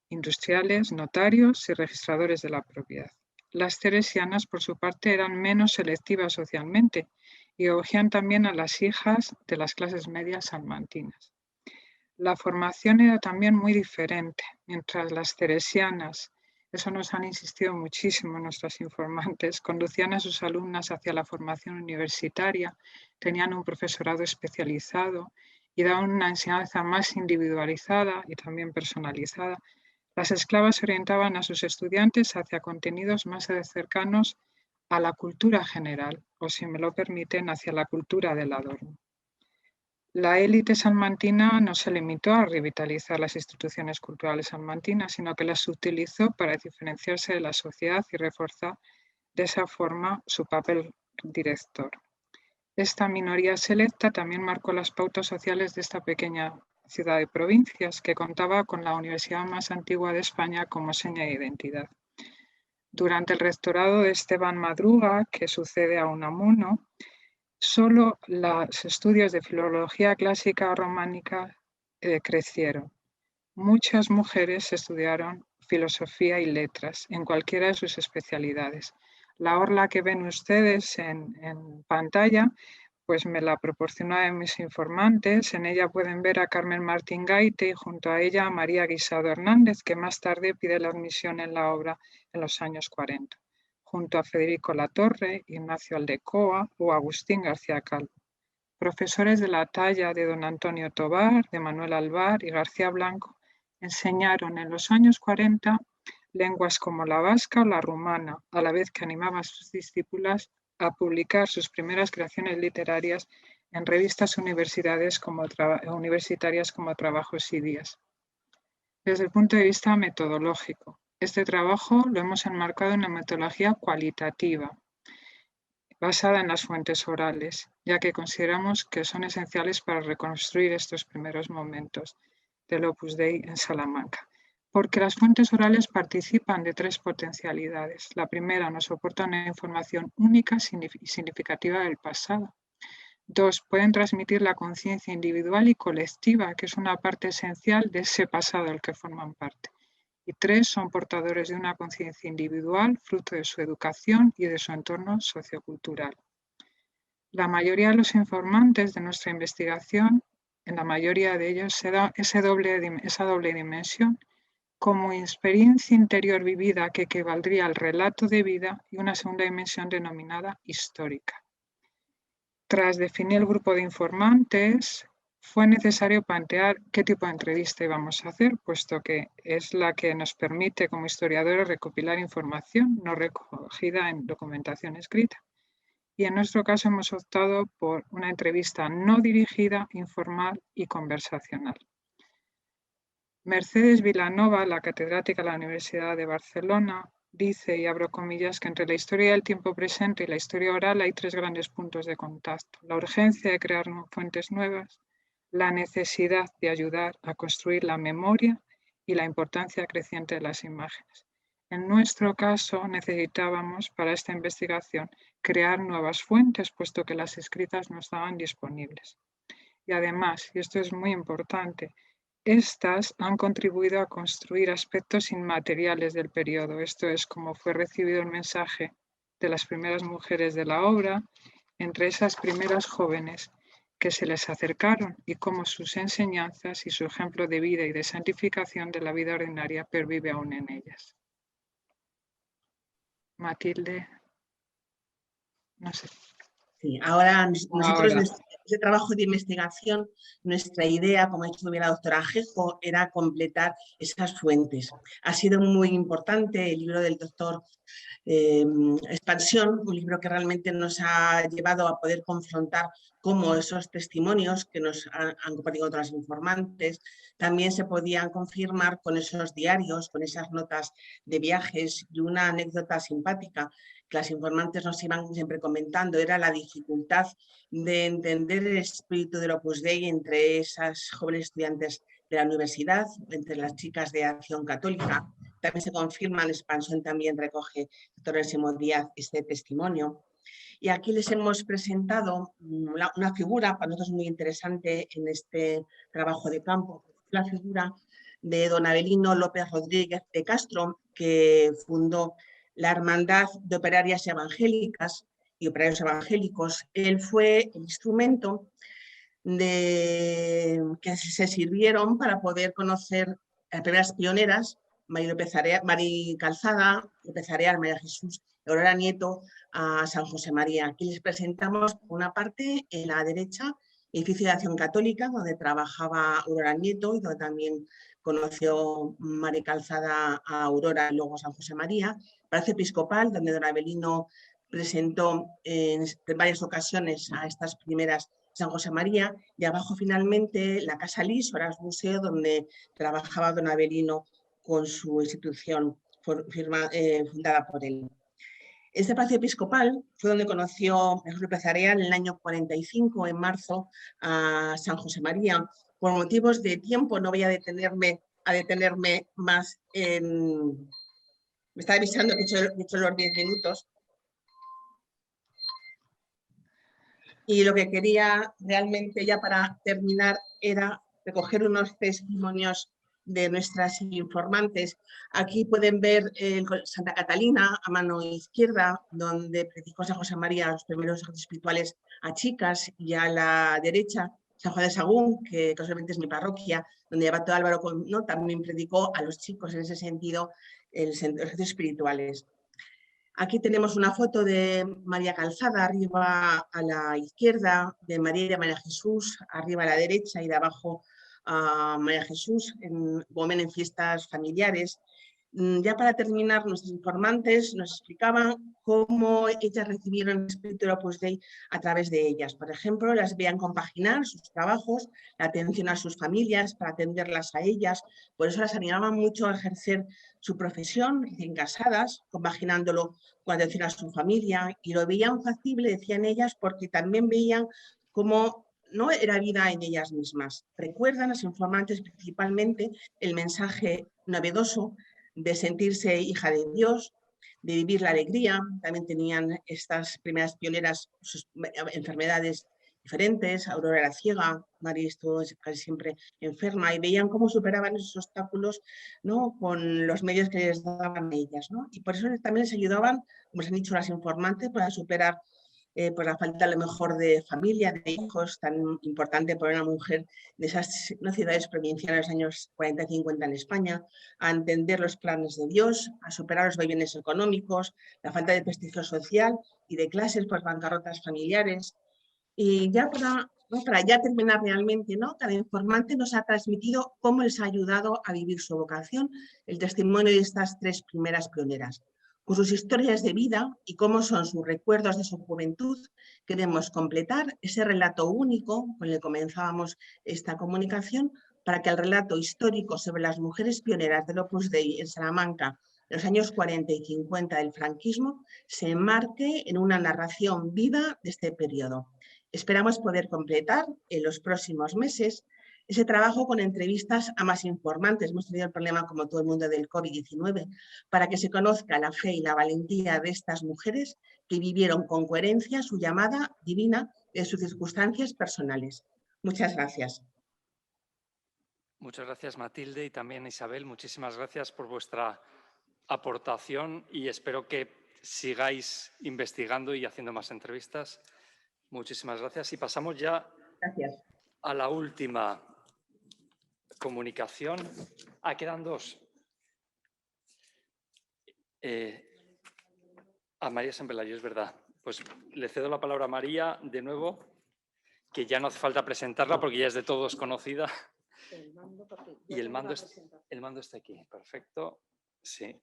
industriales, notarios y registradores de la propiedad. Las teresianas, por su parte, eran menos selectivas socialmente y acogían también a las hijas de las clases medias salmantinas. La formación era también muy diferente. Mientras las teresianas, eso nos han insistido muchísimo nuestras informantes, conducían a sus alumnas hacia la formación universitaria, tenían un profesorado especializado y daban una enseñanza más individualizada y también personalizada. Las esclavas orientaban a sus estudiantes hacia contenidos más cercanos a la cultura general, o si me lo permiten, hacia la cultura del adorno. La élite salmantina no se limitó a revitalizar las instituciones culturales salmantinas, sino que las utilizó para diferenciarse de la sociedad y reforzar de esa forma su papel director. Esta minoría selecta también marcó las pautas sociales de esta pequeña ciudad de provincias, que contaba con la universidad más antigua de España como seña de identidad. Durante el rectorado de Esteban Madruga, que sucede a Unamuno, solo los estudios de filología clásica románica crecieron. Muchas mujeres estudiaron filosofía y letras en cualquiera de sus especialidades. La orla que ven ustedes en pantalla, pues me la proporcionó de mis informantes. En ella pueden ver a Carmen Martín Gaite y junto a ella a María Guisado Hernández, que más tarde pide la admisión en la obra en los años 40. Junto a Federico Latorre, Ignacio Aldecoa o Agustín García Calvo. Profesores de la talla de don Antonio Tobar, de Manuel Alvar y García Blanco enseñaron en los años 40 lenguas como la vasca o la rumana, a la vez que animaban a sus discípulas a publicar sus primeras creaciones literarias en revistas universitarias como Trabajos y Días. Desde el punto de vista metodológico, este trabajo lo hemos enmarcado en una metodología cualitativa, basada en las fuentes orales, ya que consideramos que son esenciales para reconstruir estos primeros momentos del Opus Dei en Salamanca. Porque las fuentes orales participan de tres potencialidades. La primera, nos soporta una información única y significativa del pasado. Dos, pueden transmitir la conciencia individual y colectiva, que es una parte esencial de ese pasado del que forman parte. Y tres, son portadores de una conciencia individual, fruto de su educación y de su entorno sociocultural. La mayoría de los informantes de nuestra investigación, en la mayoría de ellos, se da esa doble dimensión como experiencia interior vivida que equivaldría al relato de vida y una segunda dimensión denominada histórica. Tras definir el grupo de informantes, fue necesario plantear qué tipo de entrevista íbamos a hacer, puesto que es la que nos permite como historiadores recopilar información no recogida en documentación escrita. Y en nuestro caso hemos optado por una entrevista no dirigida, informal y conversacional. Mercedes Vilanova, la catedrática de la Universidad de Barcelona, dice, y abro comillas, que entre la historia del tiempo presente y la historia oral hay tres grandes puntos de contacto. La urgencia de crear fuentes nuevas, la necesidad de ayudar a construir la memoria y la importancia creciente de las imágenes. En nuestro caso, necesitábamos para esta investigación crear nuevas fuentes, puesto que las escritas no estaban disponibles. Y además, y esto es muy importante, estas han contribuido a construir aspectos inmateriales del periodo. Esto es cómo fue recibido el mensaje de las primeras mujeres de la obra, entre esas primeras jóvenes que se les acercaron y cómo sus enseñanzas y su ejemplo de vida y de santificación de la vida ordinaria pervive aún en ellas. Matilde, no sé. Sí, ahora nosotros desde ese trabajo de investigación, nuestra idea, como ha dicho bien la doctora Ajejo, era completar esas fuentes. Ha sido muy importante el libro del doctor Expansión, un libro que realmente nos ha llevado a poder confrontar cómo esos testimonios que nos han compartido otras informantes también se podían confirmar con esos diarios, con esas notas de viajes y una anécdota simpática que las informantes nos iban siempre comentando, era la dificultad de entender el espíritu del Opus Dei entre esas jóvenes estudiantes de la universidad, entre las chicas de Acción Católica. También se confirma, en Expansión también recoge Torres Simo Díaz este testimonio. Y aquí les hemos presentado una figura para nosotros muy interesante en este trabajo de campo, la figura de don Avelino López Rodríguez de Castro, que fundó la Hermandad de Operarias Evangélicas y Operarios Evangélicos. Él fue el instrumento que se sirvieron para poder conocer las primeras pioneras, Mari Calzada, López Areal, María Jesús, Aurora Nieto, a San José María. Aquí les presentamos una parte en la derecha, edificio de Acción Católica, donde trabajaba Aurora Nieto y donde también conoció Mari Calzada a Aurora y luego San José María. Palacio Episcopal, donde don Avelino presentó en varias ocasiones a estas primeras San José María, y abajo finalmente la Casa Lis, ahora es museo, donde trabajaba don Avelino con su institución fundada por él. Este palacio episcopal fue donde conoció López Areal en el año 45, en marzo, a San José María. Por motivos de tiempo no voy a detenerme más en... Me está avisando que he hecho los 10 minutos. Y lo que quería realmente ya para terminar era recoger unos testimonios de nuestras informantes. Aquí pueden ver Santa Catalina a mano izquierda, donde predicó San José María los primeros ejercicios espirituales a chicas, y a la derecha San Juan de Sagún, que casualmente es mi parroquia, donde Abato Álvaro, ¿no?, también predicó a los chicos en ese sentido los ejercicios espirituales. Aquí tenemos una foto de María Calzada, arriba a la izquierda, de María y María Jesús, arriba a la derecha, y de abajo a María Jesús, en fiestas familiares. Ya para terminar, nuestros informantes nos explicaban cómo ellas recibieron el espíritu del Opus Dei a través de ellas. Por ejemplo, las veían compaginar sus trabajos, la atención a sus familias, para atenderlas a ellas. Por eso las animaban mucho a ejercer su profesión, recién casadas, compaginándolo con atención a su familia, y lo veían factible, decían ellas, porque también veían cómo no era vida en ellas mismas. Recuerdan las informantes principalmente el mensaje novedoso de sentirse hija de Dios, de vivir la alegría. También tenían estas primeras pioneras sus enfermedades diferentes. Aurora era ciega, María estuvo casi siempre enferma, y veían cómo superaban esos obstáculos, ¿no?, con los medios que les daban ellas, ¿no? Y por eso también les ayudaban, como se han dicho las informantes, para superar pues la falta a lo mejor de familia, de hijos, tan importante para una mujer de esas ciudades provinciales de los años 40 y 50 en España, a entender los planes de Dios, a superar los vaivenes económicos, la falta de prestigio social y de clases, pues bancarrotas familiares. Y ya para ya terminar realmente, ¿no?, cada informante nos ha transmitido cómo les ha ayudado a vivir su vocación, el testimonio de estas tres primeras pioneras. Con sus historias de vida y cómo son sus recuerdos de su juventud, queremos completar ese relato único con el que comenzábamos esta comunicación, para que el relato histórico sobre las mujeres pioneras del Opus Dei en Salamanca en los años 40 y 50 del franquismo se enmarque en una narración viva de este periodo. Esperamos poder completar en los próximos meses ese trabajo con entrevistas a más informantes. Hemos tenido el problema, como todo el mundo, del COVID-19, para que se conozca la fe y la valentía de estas mujeres que vivieron con coherencia su llamada divina en sus circunstancias personales. Muchas gracias. Muchas gracias, Matilde, y también Isabel. Muchísimas gracias por vuestra aportación, y espero que sigáis investigando y haciendo más entrevistas. Muchísimas gracias. Y pasamos ya a la última comunicación. Quedan dos. A María San Pelayo, es verdad. Pues le cedo la palabra a María de nuevo, que ya no hace falta presentarla porque ya es de todos conocida. Y el mando está aquí. Perfecto. Sí.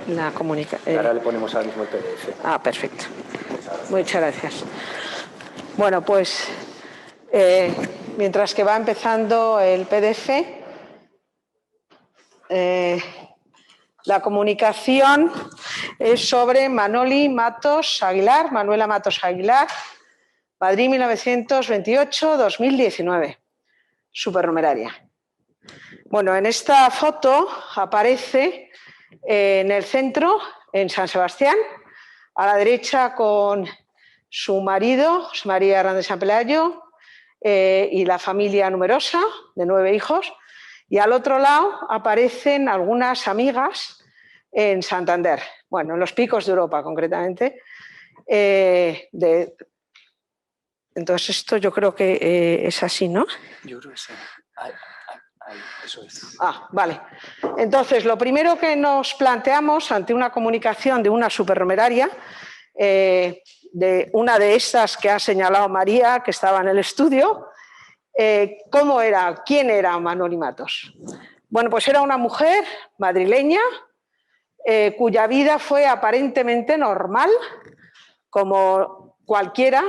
La Ahora le ponemos ahora mismo el PDF. Perfecto. Muchas gracias. Bueno, pues mientras que va empezando el PDF, la comunicación es sobre Manuela Matos Aguilar, Madrid 1928-2019, supernumeraria. Bueno, en esta foto aparece en el centro, en San Sebastián, a la derecha con su marido, José María Hernández San Pelayo, y la familia numerosa de 9 hijos, y al otro lado aparecen algunas amigas en Santander, bueno, en los Picos de Europa concretamente. Entonces esto yo creo que es así, ¿no? Yo creo que sí. Eso es. Vale. Entonces, lo primero que nos planteamos ante una comunicación de una supernumeraria, de una de estas que ha señalado María, que estaba en el estudio, ¿quién era Manuela Matos? Bueno, pues era una mujer madrileña cuya vida fue aparentemente normal, como cualquiera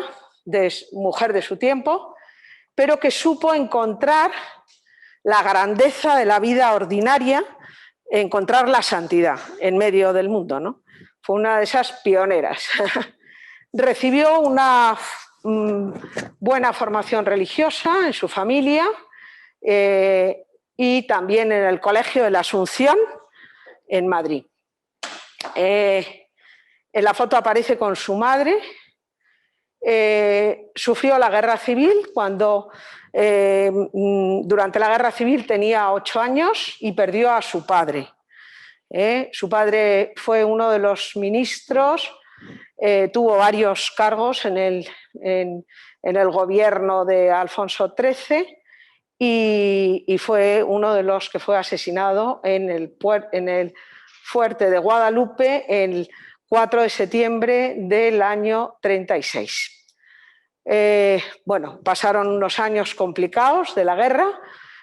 mujer de su tiempo, pero que supo encontrar la grandeza de la vida ordinaria, encontrar la santidad en medio del mundo, ¿no? Fue una de esas pioneras. Recibió una buena formación religiosa en su familia y también en el Colegio de la Asunción en Madrid. En la foto aparece con su madre. Sufrió la guerra civil cuando durante la guerra civil tenía 8 años y perdió a su padre. Su padre fue uno de los ministros, tuvo varios cargos en el gobierno de Alfonso XIII y fue uno de los que fue asesinado en el fuerte de Guadalupe el 4 de septiembre del año 36. Bueno, pasaron unos años complicados de la guerra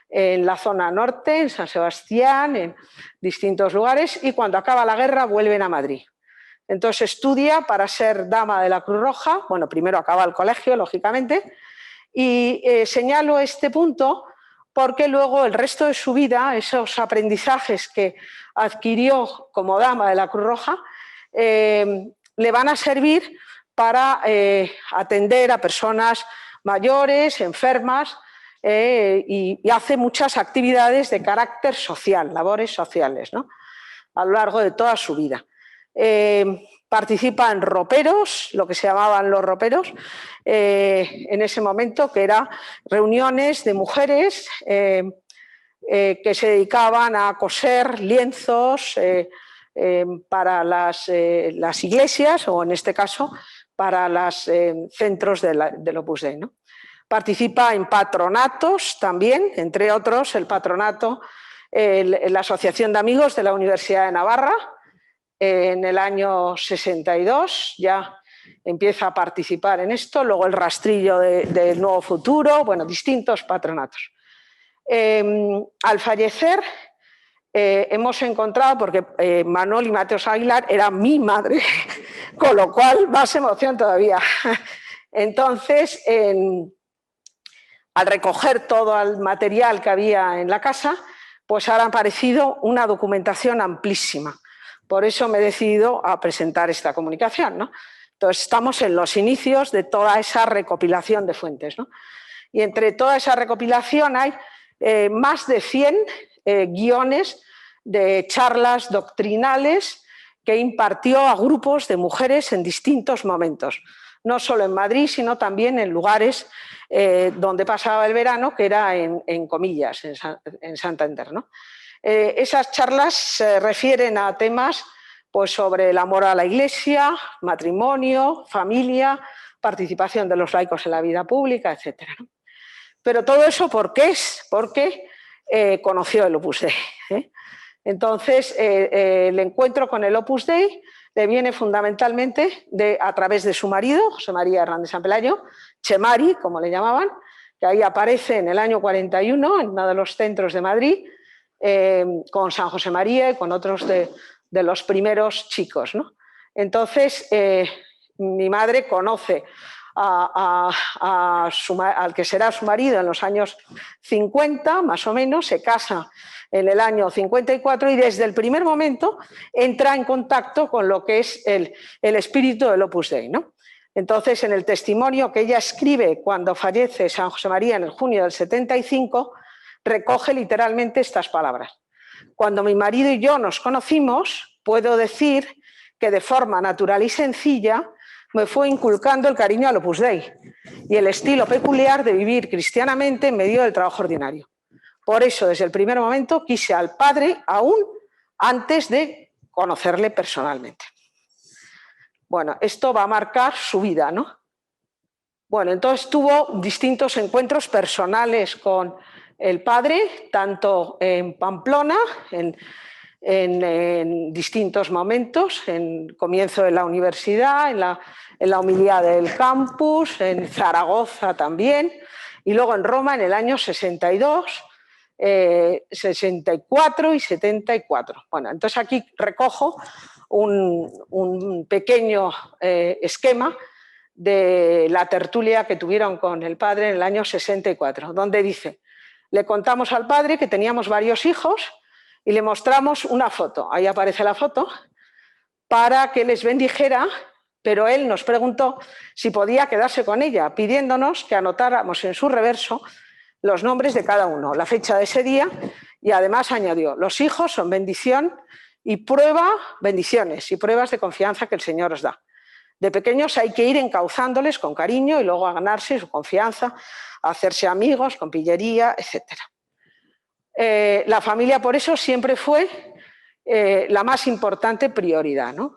en la zona norte, en San Sebastián, en distintos lugares, y cuando acaba la guerra vuelven a Madrid. Entonces estudia para ser dama de la Cruz Roja. Bueno, primero acaba el colegio, lógicamente, y señalo este punto porque luego el resto de su vida, esos aprendizajes que adquirió como dama de la Cruz Roja, le van a servir para atender a personas mayores, enfermas, y hace muchas actividades de carácter social, labores sociales, ¿no? A lo largo de toda su vida. Participa en roperos, lo que se llamaban los roperos, en ese momento, que eran reuniones de mujeres que se dedicaban a coser lienzos para las iglesias, o en este caso para los centros del Opus Dei, ¿no? Participa en patronatos también, entre otros el patronato, la Asociación de Amigos de la Universidad de Navarra. En el año 62 ya empieza a participar en esto, luego el rastrillo del Nuevo Futuro, bueno, distintos patronatos. Al fallecer hemos encontrado, porque Manuela Matos Aguilar era mi madre, con lo cual más emoción todavía. Entonces, al recoger todo el material que había en la casa, pues ahora ha aparecido una documentación amplísima. Por eso me he decidido a presentar esta comunicación, ¿no? Entonces, estamos en los inicios de toda esa recopilación de fuentes, ¿no? Y entre toda esa recopilación hay más de 100 guiones de charlas doctrinales que impartió a grupos de mujeres en distintos momentos no solo en Madrid, sino también en lugares donde pasaba el verano, que era en Comillas, en Santander, ¿no? Esas charlas se refieren a temas pues, sobre el amor a la Iglesia, matrimonio, familia, participación de los laicos en la vida pública, etc., ¿no? Pero todo eso, ¿por qué es? Porque conoció el Opus Dei. Entonces, el encuentro con el Opus Dei le viene fundamentalmente a través de su marido, José María Hernández San Pelayo, Chemari, como le llamaban, que ahí aparece en el año 41 en uno de los centros de Madrid, con San José María y con otros de los primeros chicos, ¿no? Entonces, mi madre conoce al que será su marido en los años 50, más o menos, se casa en el año 54 y desde el primer momento entra en contacto con lo que es el espíritu del Opus Dei, ¿no? Entonces, en el testimonio que ella escribe cuando fallece San José María en el junio del 75, recoge literalmente estas palabras. Cuando mi marido y yo nos conocimos, puedo decir que de forma natural y sencilla me fue inculcando el cariño al Opus Dei y el estilo peculiar de vivir cristianamente en medio del trabajo ordinario. Por eso, desde el primer momento, quise al Padre aún antes de conocerle personalmente. Bueno, esto va a marcar su vida, ¿no? Bueno, entonces tuvo distintos encuentros personales con el Padre, tanto en Pamplona, en distintos momentos, en comienzo de la universidad, en la homilía del campus, en Zaragoza también, y luego en Roma en el año 62, 64 y 74. Bueno, entonces aquí recojo un pequeño esquema de la tertulia que tuvieron con el Padre en el año 64, donde dice: le contamos al Padre que teníamos varios hijos y le mostramos una foto. Ahí aparece la foto, para que les bendijera, pero él nos preguntó si podía quedarse con ella, pidiéndonos que anotáramos en su reverso los nombres de cada uno, la fecha de ese día, y además añadió: los hijos son bendición y bendiciones y pruebas de confianza que el Señor os da. De pequeños hay que ir encauzándoles con cariño y luego a ganarse su confianza, a hacerse amigos con pillería, etc. La familia, por eso, siempre fue la más importante prioridad, ¿no?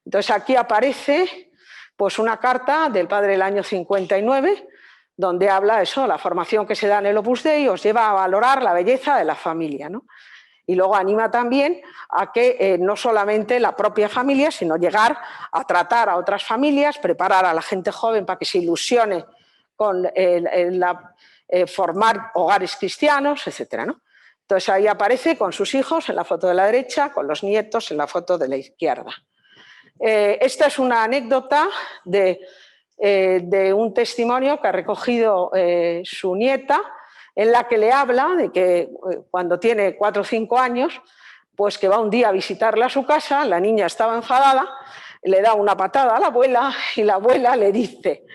Entonces aquí aparece pues, una carta del Padre del año 59, donde habla eso, la formación que se da en el Opus Dei os lleva a valorar la belleza de la familia, ¿no? Y luego anima también a que no solamente la propia familia, sino llegar a tratar a otras familias, preparar a la gente joven para que se ilusione con formar hogares cristianos, etc., ¿no? Entonces ahí aparece con sus hijos en la foto de la derecha, con los nietos en la foto de la izquierda. Esta es una anécdota de un testimonio que ha recogido su nieta, en la que le habla de que cuando tiene 4 o 5 años, pues que va un día a visitarla a su casa, la niña estaba enfadada, le da una patada a la abuela y la abuela le dice,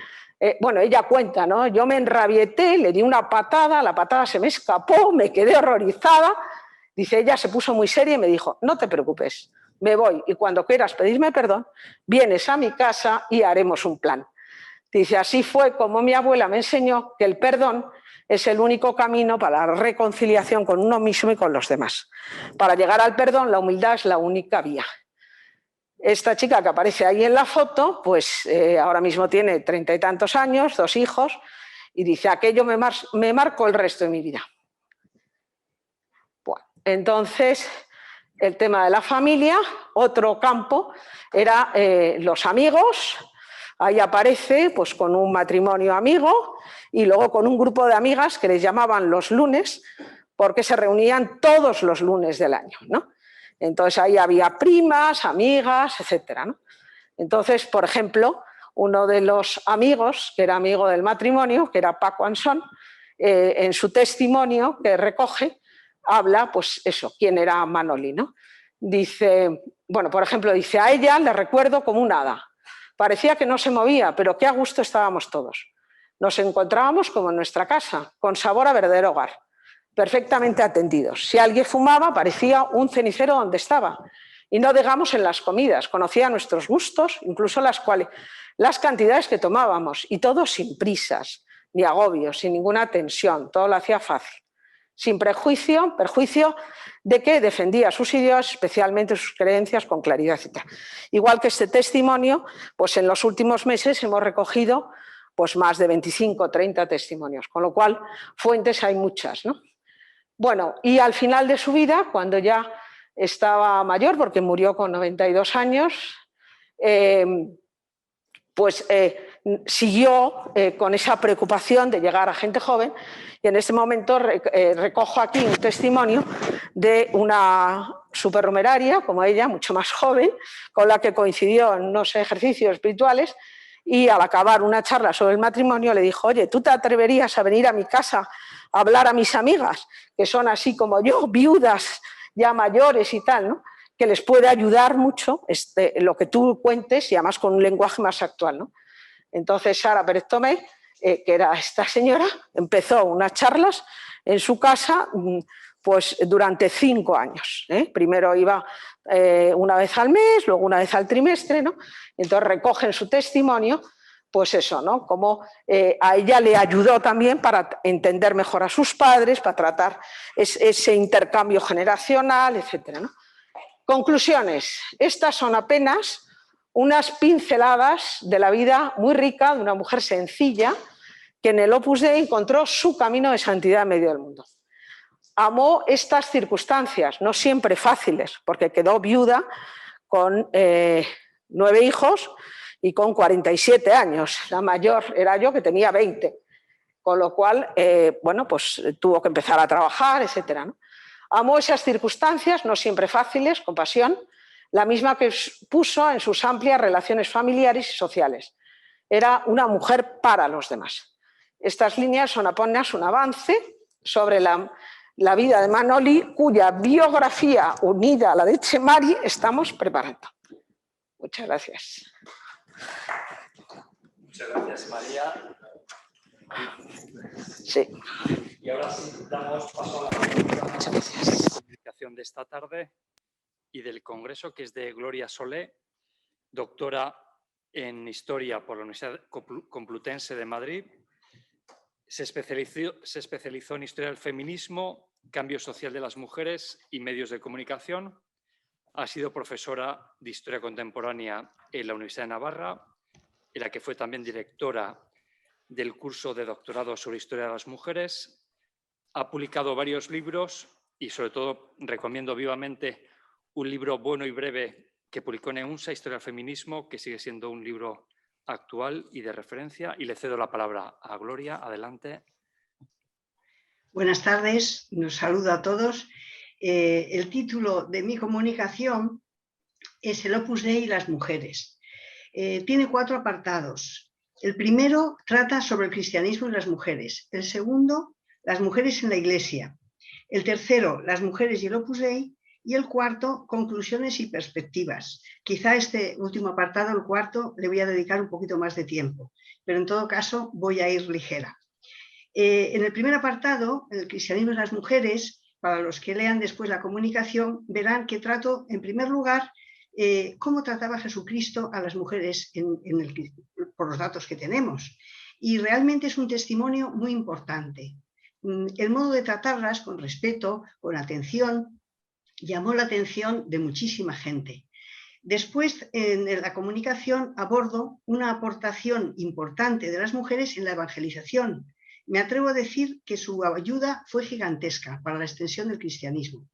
bueno, ella cuenta, ¿no? Yo me enrabieté, le di una patada, la patada se me escapó, me quedé horrorizada. Dice, ella se puso muy seria y me dijo, no te preocupes, me voy y cuando quieras pedirme perdón, vienes a mi casa y haremos un plan. Dice, así fue como mi abuela me enseñó que el perdón es el único camino para la reconciliación con uno mismo y con los demás. Para llegar al perdón, la humildad es la única vía. Esta chica que aparece ahí en la foto, pues ahora mismo tiene 30 y tantos años, 2 hijos, y dice, aquello me marcó el resto de mi vida. Bueno, entonces, el tema de la familia, otro campo, era los amigos. Ahí aparece pues, con un matrimonio amigo y luego con un grupo de amigas que les llamaban los lunes, porque se reunían todos los lunes del año, ¿no? Entonces ahí había primas, amigas, etc., ¿no? Entonces, por ejemplo, uno de los amigos, que era amigo del matrimonio, que era Paco Ansón, en su testimonio que recoge, habla, pues eso, quién era Manoli, ¿no? Dice, bueno, por ejemplo, dice, a ella le recuerdo como un hada. Parecía que no se movía, pero qué a gusto estábamos todos. Nos encontrábamos como en nuestra casa, con sabor a verdadero hogar, perfectamente atendidos. Si alguien fumaba, parecía un cenicero donde estaba. Y no digamos en las comidas, conocía nuestros gustos, incluso las cantidades que tomábamos, y todo sin prisas, ni agobios, sin ninguna tensión, todo lo hacía fácil, sin perjuicio de que defendía sus ideas, especialmente sus creencias, con claridad y tal. Igual que este testimonio, pues en los últimos meses hemos recogido pues más de 25 o 30 testimonios, con lo cual fuentes hay muchas, ¿no? Bueno, y al final de su vida, cuando ya estaba mayor, porque murió con 92 años, siguió con esa preocupación de llegar a gente joven, y en este momento recojo aquí un testimonio de una supernumeraria, como ella, mucho más joven, con la que coincidió en unos ejercicios espirituales, y al acabar una charla sobre el matrimonio le dijo: oye, ¿tú te atreverías a venir a mi casa a hablar a mis amigas, que son así como yo, viudas, ya mayores y tal, ¿no? Que les puede ayudar mucho lo que tú cuentes, y además con un lenguaje más actual, ¿no? Entonces Sara Pérez Tomé, que era esta señora, empezó unas charlas en su casa pues durante 5 años. Primero iba una vez al mes, luego una vez al trimestre, ¿no? Entonces recogen su testimonio, pues eso, ¿no? Como a ella le ayudó también para entender mejor a sus padres, para tratar ese intercambio generacional, etcétera, ¿no? Conclusiones. Estas son apenas unas pinceladas de la vida muy rica de una mujer sencilla que en el Opus Dei encontró su camino de santidad en medio del mundo. Amó estas circunstancias, no siempre fáciles, porque quedó viuda con 9 hijos y con 47 años. La mayor era yo, que tenía 20, con lo cual, bueno, pues tuvo que empezar a trabajar, etcétera, ¿no? Amó esas circunstancias, no siempre fáciles, con pasión, la misma que puso en sus amplias relaciones familiares y sociales. Era una mujer para los demás. Estas líneas son apenas un avance sobre la vida de Manoli, cuya biografía unida a la de Chemari estamos preparando. Muchas gracias. Muchas gracias, María. Sí. Y ahora sí, damos paso a la comunicación de esta tarde y del Congreso, que es de Gloria Solé, doctora en Historia por la Universidad Complutense de Madrid. Se especializó en Historia del Feminismo, Cambio Social de las Mujeres y Medios de Comunicación. Ha sido profesora de Historia Contemporánea en la Universidad de Navarra, en la que fue también directora del curso de doctorado sobre Historia de las Mujeres. Ha publicado varios libros y, sobre todo, recomiendo vivamente un libro bueno y breve que publicó en EUNSA, Historia del Feminismo, que sigue siendo un libro actual y de referencia. Y le cedo la palabra a Gloria. Adelante. Buenas tardes, nos saludo a todos. El título de mi comunicación es el Opus Dei y las mujeres. Tiene 4 apartados. El primero trata sobre el cristianismo y las mujeres. El segundo, las mujeres en la Iglesia. El tercero, las mujeres y el Opus Dei. Y el cuarto, conclusiones y perspectivas. Quizá este último apartado, el cuarto, le voy a dedicar un poquito más de tiempo, pero en todo caso voy a ir ligera. En el primer apartado, el cristianismo y las mujeres, para los que lean después la comunicación, verán que trato, en primer lugar, cómo trataba Jesucristo a las mujeres por los datos que tenemos. Y realmente es un testimonio muy importante. El modo de tratarlas con respeto, con atención, llamó la atención de muchísima gente. Después, en la comunicación, abordo una aportación importante de las mujeres en la evangelización. Me atrevo a decir que su ayuda fue gigantesca para la extensión del cristianismo.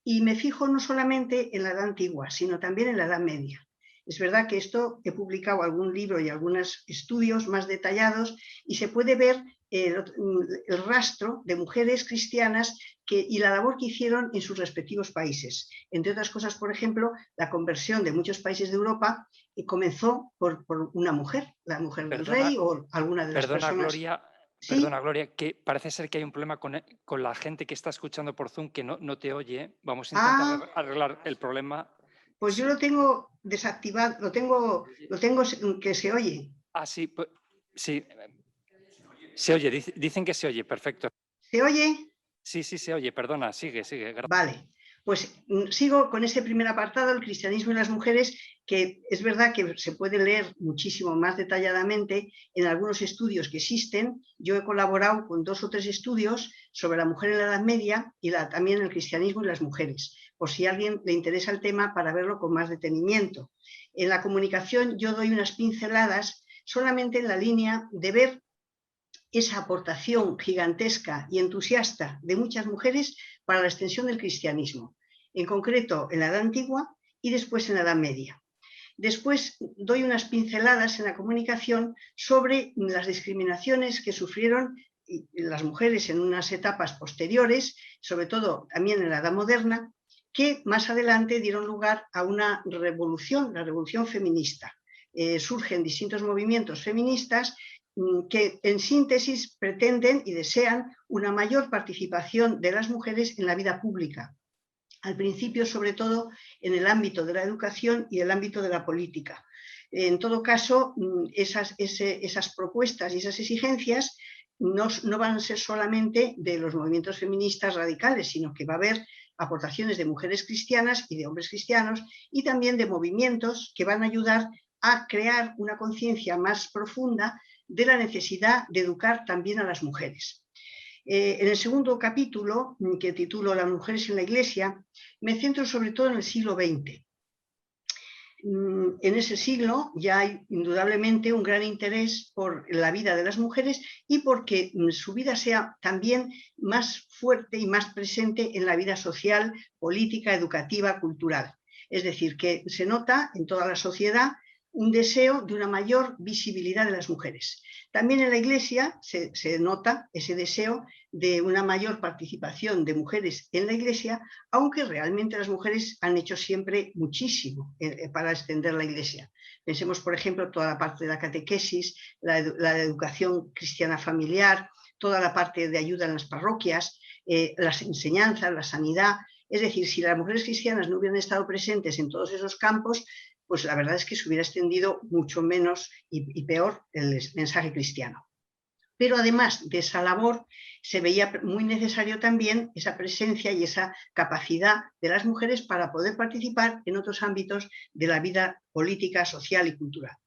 Y me fijo no solamente en la Edad Antigua, sino también en la Edad Media. Es verdad que esto he publicado algún libro y algunos estudios más detallados y se puede ver el rastro de mujeres cristianas y la labor que hicieron en sus respectivos países. Entre otras cosas, por ejemplo, la conversión de muchos países de Europa comenzó por una mujer, la mujer del rey o alguna de las personas. Gloria, ¿sí? Perdona, Gloria, que parece ser que hay un problema con la gente que está escuchando por Zoom que no te oye. Vamos a intentar arreglar el problema. Pues yo lo tengo desactivado, lo tengo que se oye. Sí, pues, sí. Se oye, dicen que se oye, perfecto. ¿Se oye? Sí, se oye, perdona, sigue. Gracias. Vale, Pues sigo con este primer apartado, el cristianismo y las mujeres, que es verdad que se puede leer muchísimo más detalladamente en algunos estudios que existen. Yo he colaborado con 2 o 3 estudios sobre la mujer en la Edad Media y también el cristianismo y las mujeres, por si a alguien le interesa el tema para verlo con más detenimiento. En la comunicación yo doy unas pinceladas solamente en la línea de ver esa aportación gigantesca y entusiasta de muchas mujeres para la extensión del cristianismo, en concreto en la Edad Antigua y después en la Edad Media. Después doy unas pinceladas en la comunicación sobre las discriminaciones que sufrieron las mujeres en unas etapas posteriores, sobre todo también en la Edad Moderna, que más adelante dieron lugar a una revolución, la revolución feminista. Surgen distintos movimientos feministas que en síntesis pretenden y desean una mayor participación de las mujeres en la vida pública. Al principio, sobre todo, en el ámbito de la educación y el ámbito de la política. En todo caso, esas propuestas y esas exigencias no van a ser solamente de los movimientos feministas radicales, sino que va a haber aportaciones de mujeres cristianas y de hombres cristianos y también de movimientos que van a ayudar a crear una conciencia más profunda de la necesidad de educar también a las mujeres. En el segundo capítulo, que titulo Las mujeres en la Iglesia, me centro sobre todo en el siglo XX. En ese siglo ya hay indudablemente un gran interés por la vida de las mujeres y porque su vida sea también más fuerte y más presente en la vida social, política, educativa, cultural. Es decir, que se nota en toda la sociedad un deseo de una mayor visibilidad de las mujeres. También en la Iglesia se nota ese deseo de una mayor participación de mujeres en la Iglesia, aunque realmente las mujeres han hecho siempre muchísimo para extender la Iglesia. Pensemos, por ejemplo, toda la parte de la catequesis, la educación cristiana familiar, toda la parte de ayuda en las parroquias, las enseñanzas, la sanidad. Es decir, si las mujeres cristianas no hubieran estado presentes en todos esos campos, pues la verdad es que se hubiera extendido mucho menos y peor el mensaje cristiano. Pero además de esa labor, se veía muy necesario también esa presencia y esa capacidad de las mujeres para poder participar en otros ámbitos de la vida política, social y cultural.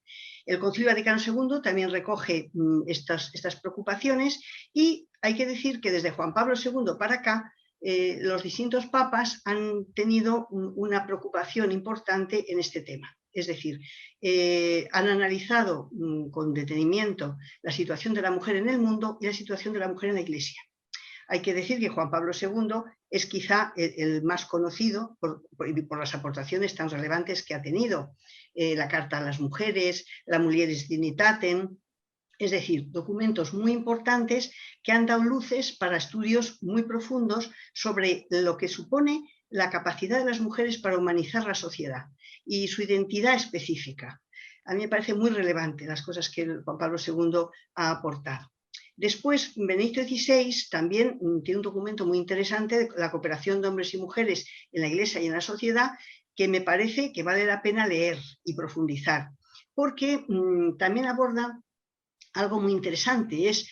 El Concilio Vaticano II también recoge estas preocupaciones y hay que decir que desde Juan Pablo II para acá, los distintos papas han tenido una preocupación importante en este tema. Es decir, han analizado con detenimiento la situación de la mujer en el mundo y la situación de la mujer en la Iglesia. Hay que decir que Juan Pablo II es quizá el más conocido por las aportaciones tan relevantes que ha tenido. La Carta a las Mujeres, la Mulieris Dignitatem, es decir, documentos muy importantes que han dado luces para estudios muy profundos sobre lo que supone la capacidad de las mujeres para humanizar la sociedad y su identidad específica. A mí me parece muy relevante las cosas que Juan Pablo II ha aportado. Después, Benedicto XVI también tiene un documento muy interesante de la cooperación de hombres y mujeres en la Iglesia y en la sociedad, que me parece que vale la pena leer y profundizar, porque también aborda algo muy interesante, es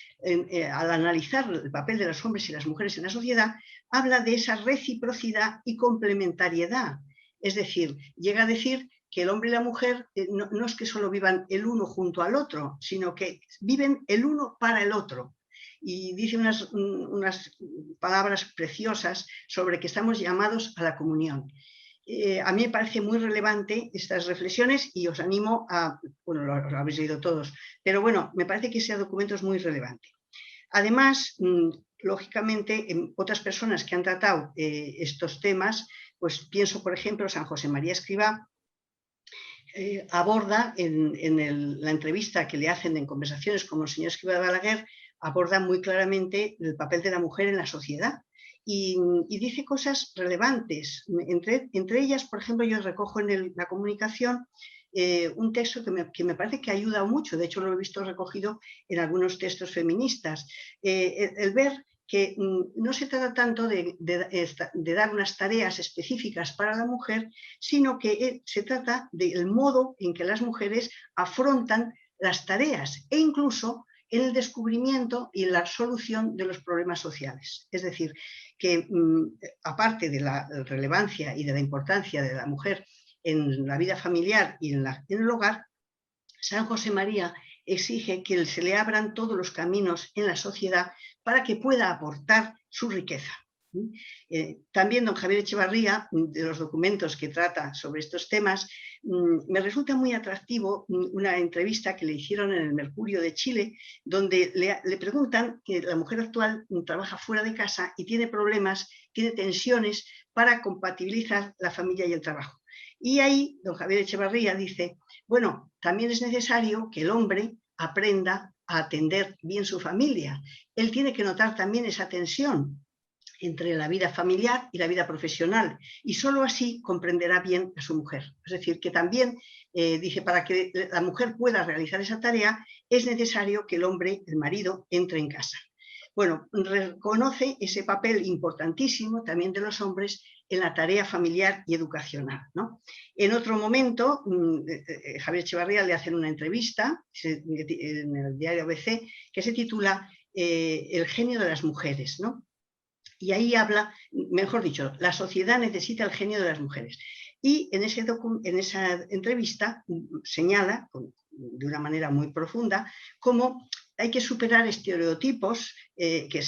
al analizar el papel de los hombres y las mujeres en la sociedad, habla de esa reciprocidad y complementariedad. Es decir, llega a decir que el hombre y la mujer no es que solo vivan el uno junto al otro, sino que viven el uno para el otro. Y dice unas palabras preciosas sobre que estamos llamados a la comunión. A mí me parece muy relevante estas reflexiones y os animo a, bueno, lo habéis leído todos, pero bueno, me parece que ese documento es muy relevante. Además, lógicamente, en otras personas que han tratado estos temas, pues pienso, por ejemplo, San José María Escrivá, aborda en la entrevista que le hacen en conversaciones como el señor Escrivá de Balaguer, aborda muy claramente el papel de la mujer en la sociedad. Y dice cosas relevantes. Entre ellas, por ejemplo, yo recojo en la comunicación un texto que me parece que ayuda mucho. De hecho, lo he visto recogido en algunos textos feministas. El ver que no se trata tanto de dar unas tareas específicas para la mujer, sino que se trata del modo en que las mujeres afrontan las tareas e incluso en el descubrimiento y en la solución de los problemas sociales. Es decir, que aparte de la relevancia y de la importancia de la mujer en la vida familiar y en el hogar, San José María exige que se le abran todos los caminos en la sociedad para que pueda aportar su riqueza. También don Javier Echevarría, de los documentos que trata sobre estos temas, me resulta muy atractivo una entrevista que le hicieron en el Mercurio de Chile, donde le preguntan que la mujer actual trabaja fuera de casa y tiene problemas, tiene tensiones para compatibilizar la familia y el trabajo. Y ahí don Javier Echevarría dice, bueno, también es necesario que el hombre aprenda a atender bien su familia. Él tiene que notar también esa tensión entre la vida familiar y la vida profesional, y solo así comprenderá bien a su mujer. Es decir, que también, dice, para que la mujer pueda realizar esa tarea, es necesario que el hombre, el marido, entre en casa. Bueno, reconoce ese papel importantísimo también de los hombres en la tarea familiar y educacional, ¿no? En otro momento, Javier Echevarría le hace una entrevista en el diario ABC que se titula El genio de las mujeres, ¿no? Y ahí habla, mejor dicho, la sociedad necesita el genio de las mujeres. Y en esa entrevista señala, de una manera muy profunda, cómo hay que superar estereotipos que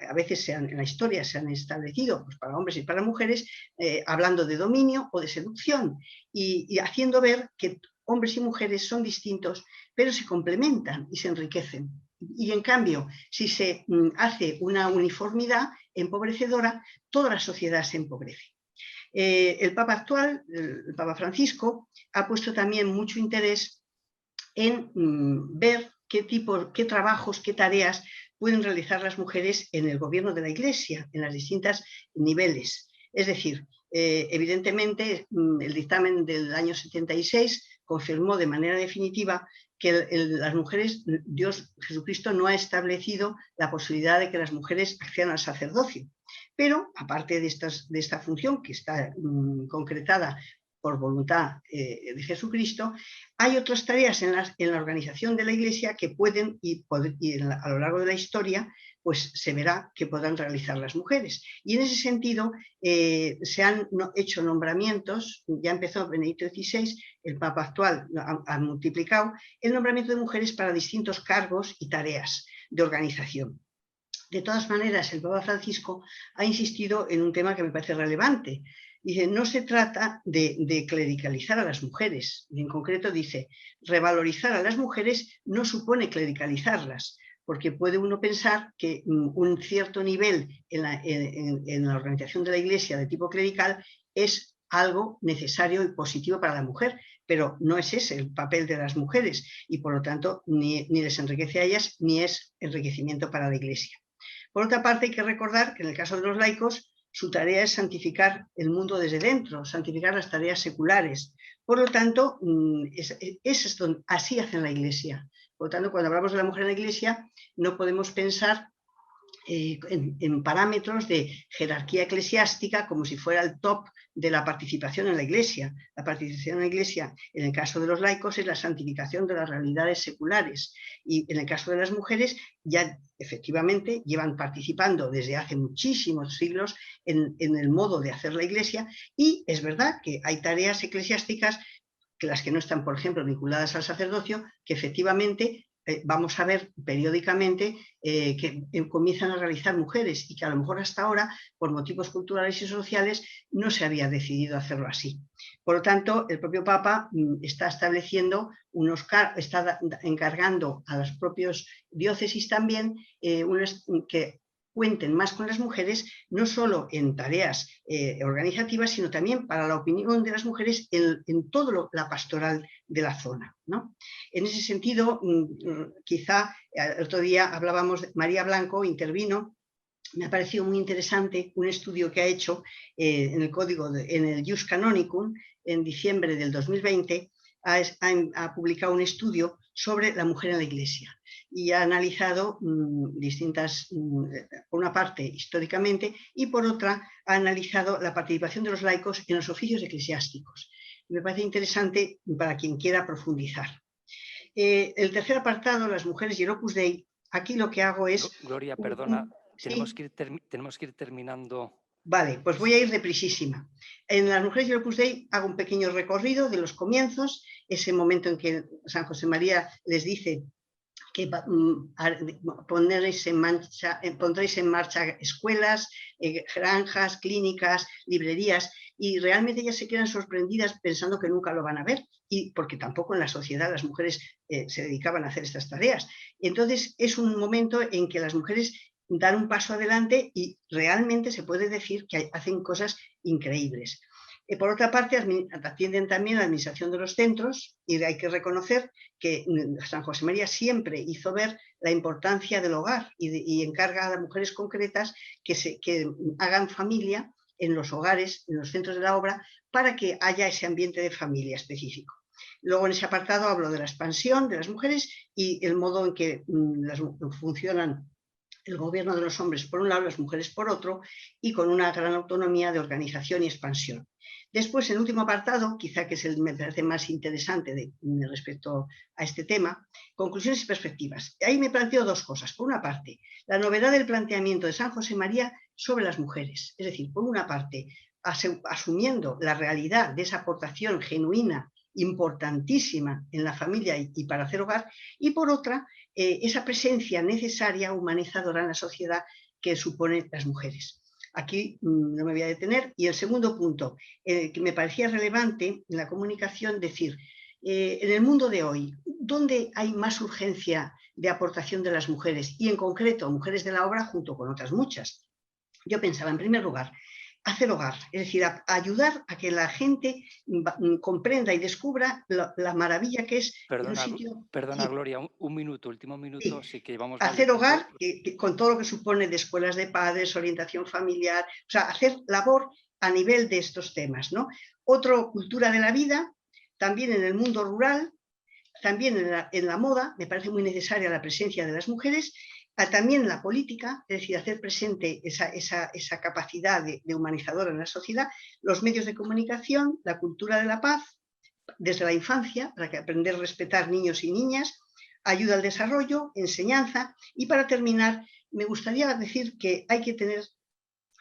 a veces en la historia se han establecido pues, para hombres y para mujeres, hablando de dominio o de seducción, y haciendo ver que hombres y mujeres son distintos, pero se complementan y se enriquecen. Y en cambio, si se hace una uniformidad empobrecedora, toda la sociedad se empobrece. El Papa actual, el Papa Francisco, ha puesto también mucho interés en ver qué trabajos, qué tareas pueden realizar las mujeres en el gobierno de la Iglesia, en los distintos niveles. Es decir, evidentemente, el dictamen del año 76 confirmó de manera definitiva que las mujeres, Dios Jesucristo no ha establecido la posibilidad de que las mujeres accedan al sacerdocio. Pero, aparte de esta función que está concretada por voluntad de Jesucristo, hay otras tareas en la organización de la Iglesia que pueden, a lo largo de la historia, pues se verá que podrán realizar las mujeres. Y en ese sentido se han hecho nombramientos, ya empezó Benedicto XVI, el Papa actual ha multiplicado el nombramiento de mujeres para distintos cargos y tareas de organización. De todas maneras, el Papa Francisco ha insistido en un tema que me parece relevante. Dice, no se trata de clericalizar a las mujeres, y en concreto dice, revalorizar a las mujeres no supone clericalizarlas, porque puede uno pensar que un cierto nivel en la organización de la Iglesia de tipo clerical es algo necesario y positivo para la mujer, pero no es ese el papel de las mujeres y por lo tanto ni les enriquece a ellas ni es enriquecimiento para la Iglesia. Por otra parte, hay que recordar que en el caso de los laicos su tarea es santificar el mundo desde dentro, santificar las tareas seculares. Por lo tanto, así hace la Iglesia. Por lo tanto, cuando hablamos de la mujer en la Iglesia, no podemos pensar en parámetros de jerarquía eclesiástica como si fuera el top de la participación en la Iglesia. La participación en la Iglesia, en el caso de los laicos, es la santificación de las realidades seculares, y en el caso de las mujeres ya efectivamente llevan participando desde hace muchísimos siglos en el modo de hacer la Iglesia, y es verdad que hay tareas eclesiásticas, que las que no están, por ejemplo, vinculadas al sacerdocio, que efectivamente vamos a ver periódicamente que comienzan a realizar mujeres y que a lo mejor hasta ahora, por motivos culturales y sociales, no se había decidido hacerlo así. Por lo tanto, el propio Papa está estableciendo está encargando a las propias diócesis también que cuenten más con las mujeres, no solo en tareas organizativas, sino también para la opinión de las mujeres en toda la pastoral de la zona, ¿no? En ese sentido, quizá el otro día hablábamos, María Blanco intervino, me ha parecido muy interesante un estudio que ha hecho en el Ius Canonicum, en diciembre del 2020, ha publicado un estudio sobre la mujer en la Iglesia y ha analizado por una parte históricamente y por otra ha analizado la participación de los laicos en los oficios eclesiásticos. Me parece interesante para quien quiera profundizar. El tercer apartado, las mujeres y el Opus Dei, Aquí lo que hago es... Gloria, perdona, ¿sí? tenemos que ir terminando. Vale, pues voy a ir deprisísima. En las mujeres del Opus Dei hago un pequeño recorrido de los comienzos, ese momento en que San José María les dice que pondréis en marcha escuelas, granjas, clínicas, librerías, y realmente ellas se quedan sorprendidas pensando que nunca lo van a ver, y porque tampoco en la sociedad las mujeres se dedicaban a hacer estas tareas. Entonces es un momento en que las mujeres dan un paso adelante y realmente se puede decir que hacen cosas increíbles. Por otra parte, atienden también la administración de los centros, y hay que reconocer que San José María siempre hizo ver la importancia del hogar y encarga a las mujeres concretas que hagan familia en los hogares, en los centros de la obra, para que haya ese ambiente de familia específico. Luego, en ese apartado hablo de la expansión de las mujeres y el modo en que funcionan el gobierno de los hombres por un lado, las mujeres por otro, y con una gran autonomía de organización y expansión. Después, el último apartado, quizá que es el me parece más interesante respecto a este tema, conclusiones y perspectivas. Ahí me planteo dos cosas. Por una parte, la novedad del planteamiento de San José María sobre las mujeres. Es decir, por una parte, asumiendo la realidad de esa aportación genuina, importantísima en la familia y para hacer hogar, y por otra, esa presencia necesaria, humanizadora en la sociedad que suponen las mujeres. Aquí no me voy a detener. Y el segundo punto, que me parecía relevante en la comunicación, decir, en el mundo de hoy, ¿dónde hay más urgencia de aportación de las mujeres? Y en concreto, mujeres de la obra junto con otras muchas. Yo pensaba, en primer lugar, hacer hogar, es decir, ayudar a que la gente comprenda y descubra la maravilla que es Perdona, un sitio... Perdona, sí. Gloria, un minuto, último minuto, sí que vamos... Hacer hogar, con todo lo que supone de escuelas de padres, orientación familiar, o sea, hacer labor a nivel de estos temas, ¿no? Otro, cultura de la vida, también en el mundo rural, también en la moda, me parece muy necesaria la presencia de las mujeres, también en la política, es decir, hacer presente esa capacidad de humanizadora en la sociedad, los medios de comunicación, la cultura de la paz, desde la infancia, para que aprender a respetar niños y niñas, ayuda al desarrollo, enseñanza, y para terminar, me gustaría decir que hay que tener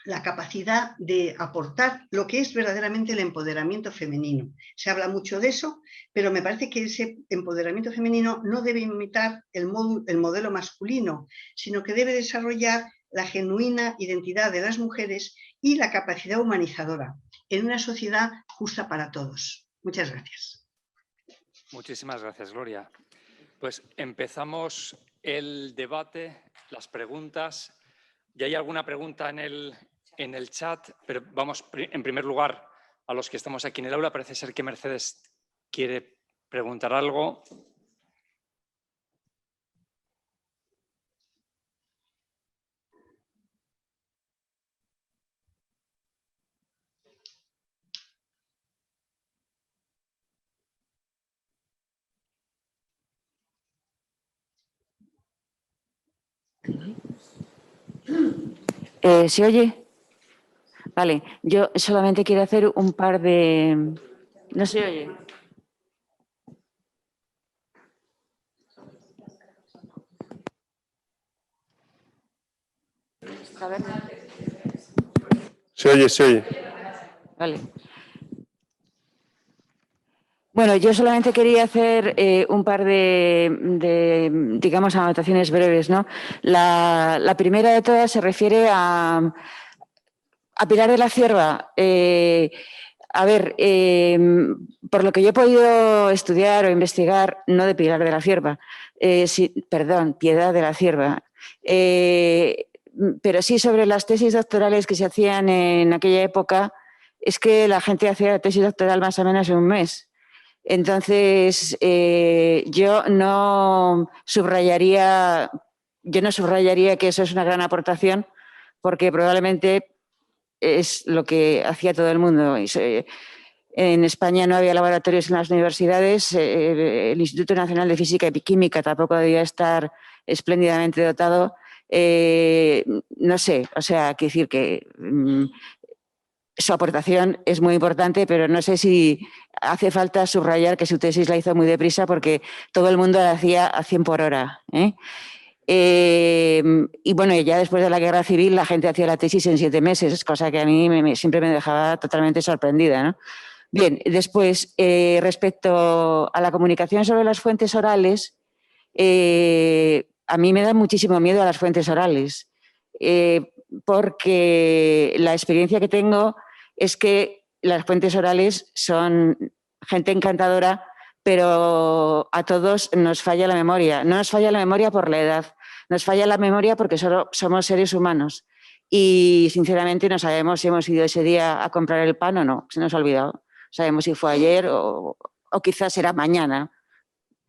la capacidad de aportar lo que es verdaderamente el empoderamiento femenino. Se habla mucho de eso, pero me parece que ese empoderamiento femenino no debe imitar el modelo masculino, sino que debe desarrollar la genuina identidad de las mujeres y la capacidad humanizadora en una sociedad justa para todos. Muchas gracias. Muchísimas gracias, Gloria. Pues empezamos el debate, las preguntas. Ya hay alguna pregunta en el chat, pero vamos en primer lugar a los que estamos aquí en el aula. Parece ser que Mercedes quiere preguntar algo. ¿Se oye? Vale, yo solamente quiero hacer un par de... ¿No se oye? A ver. Se oye, se oye. Vale. Bueno, yo solamente quería hacer un par de, digamos, anotaciones breves, ¿no? La primera de todas se refiere a Pilar de la Cierva. A ver, por lo que yo he podido estudiar o investigar, no de Pilar de la Cierva, perdón, Piedad de la Cierva, pero sí sobre las tesis doctorales que se hacían en aquella época, es que la gente hacía tesis doctoral más o menos en un mes. Entonces, yo no subrayaría que eso es una gran aportación, porque probablemente es lo que hacía todo el mundo. En España no había laboratorios en las universidades, el Instituto Nacional de Física y Química tampoco debía estar espléndidamente dotado. No sé, o sea, quiero decir que su aportación es muy importante, pero no sé si hace falta subrayar que su tesis la hizo muy deprisa porque todo el mundo la hacía a 100 por hora, ¿eh? Y bueno, ya después de la guerra civil la gente hacía la tesis en 7 meses, cosa que a mí siempre me dejaba totalmente sorprendida, ¿no? Bien, después, respecto a la comunicación sobre las fuentes orales, a mí me da muchísimo miedo a las fuentes orales, porque la experiencia que tengo es que las fuentes orales son gente encantadora, pero a todos nos falla la memoria. No nos falla la memoria por la edad, nos falla la memoria porque solo somos seres humanos y sinceramente no sabemos si hemos ido ese día a comprar el pan o no, se nos ha olvidado. Sabemos si fue ayer o quizás será mañana.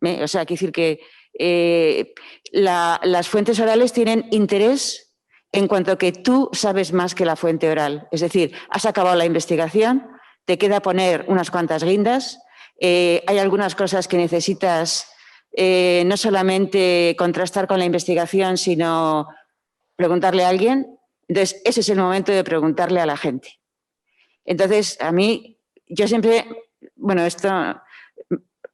O sea, quiero decir que las fuentes orales tienen interés en cuanto que tú sabes más que la fuente oral. Es decir, has acabado la investigación, te queda poner unas cuantas guindas, hay algunas cosas que necesitas no solamente contrastar con la investigación, sino preguntarle a alguien. Entonces, ese es el momento de preguntarle a la gente. Entonces, a mí, yo siempre, bueno, esto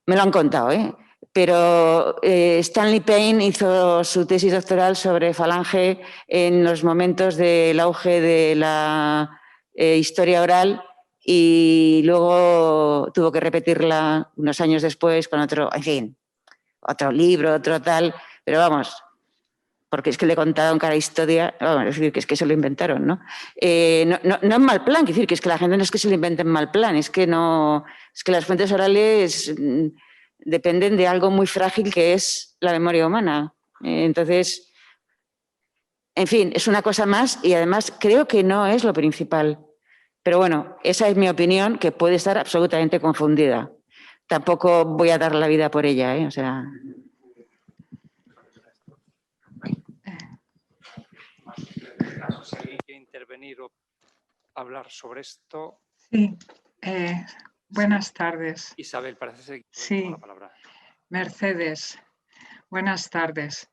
me lo han contado, pero Stanley Payne hizo su tesis doctoral sobre Falange en los momentos del auge de la historia oral y luego tuvo que repetirla unos años después con otro, en fin, otro libro, otro tal, pero vamos, porque es que le contaron cada historia, vamos, es decir, que es que se lo inventaron, ¿no? No en mal plan, quiero decir, que es que la gente no es que se lo invente en mal plan, es que no, es que las fuentes orales dependen de algo muy frágil que es la memoria humana. Entonces, en fin, es una cosa más y además creo que no es lo principal. Pero bueno, esa es mi opinión, que puede estar absolutamente confundida. Tampoco voy a dar la vida por ella, o sea... Si alguien quiere intervenir o hablar sobre esto. Sí, buenas tardes. Isabel, parece que sí, toma la palabra. Mercedes, buenas tardes.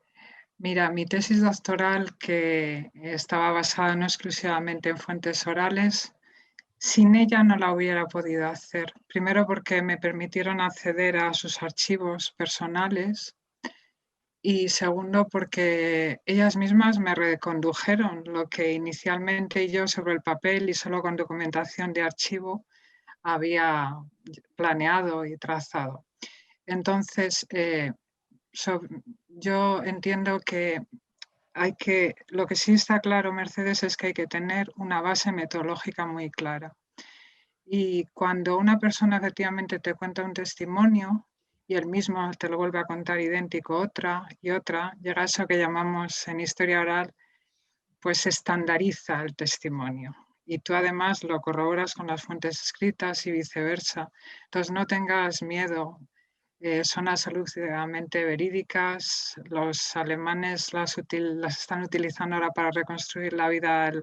Mira, mi tesis doctoral, que estaba basada no exclusivamente en fuentes orales, sin ella no la hubiera podido hacer. Primero porque me permitieron acceder a sus archivos personales y segundo porque ellas mismas me recondujeron lo que inicialmente yo sobre el papel y solo con documentación de archivo había planeado y trazado. Entonces, yo entiendo que lo que sí está claro, Mercedes, es que hay que tener una base metodológica muy clara. Y cuando una persona efectivamente te cuenta un testimonio y él mismo te lo vuelve a contar idéntico otra y otra, llega a eso que llamamos en historia oral, pues se estandariza el testimonio. Y tú además lo corroboras con las fuentes escritas y viceversa. Entonces no tengas miedo. Son absolutamente verídicas. Los alemanes las están utilizando ahora para reconstruir la vida de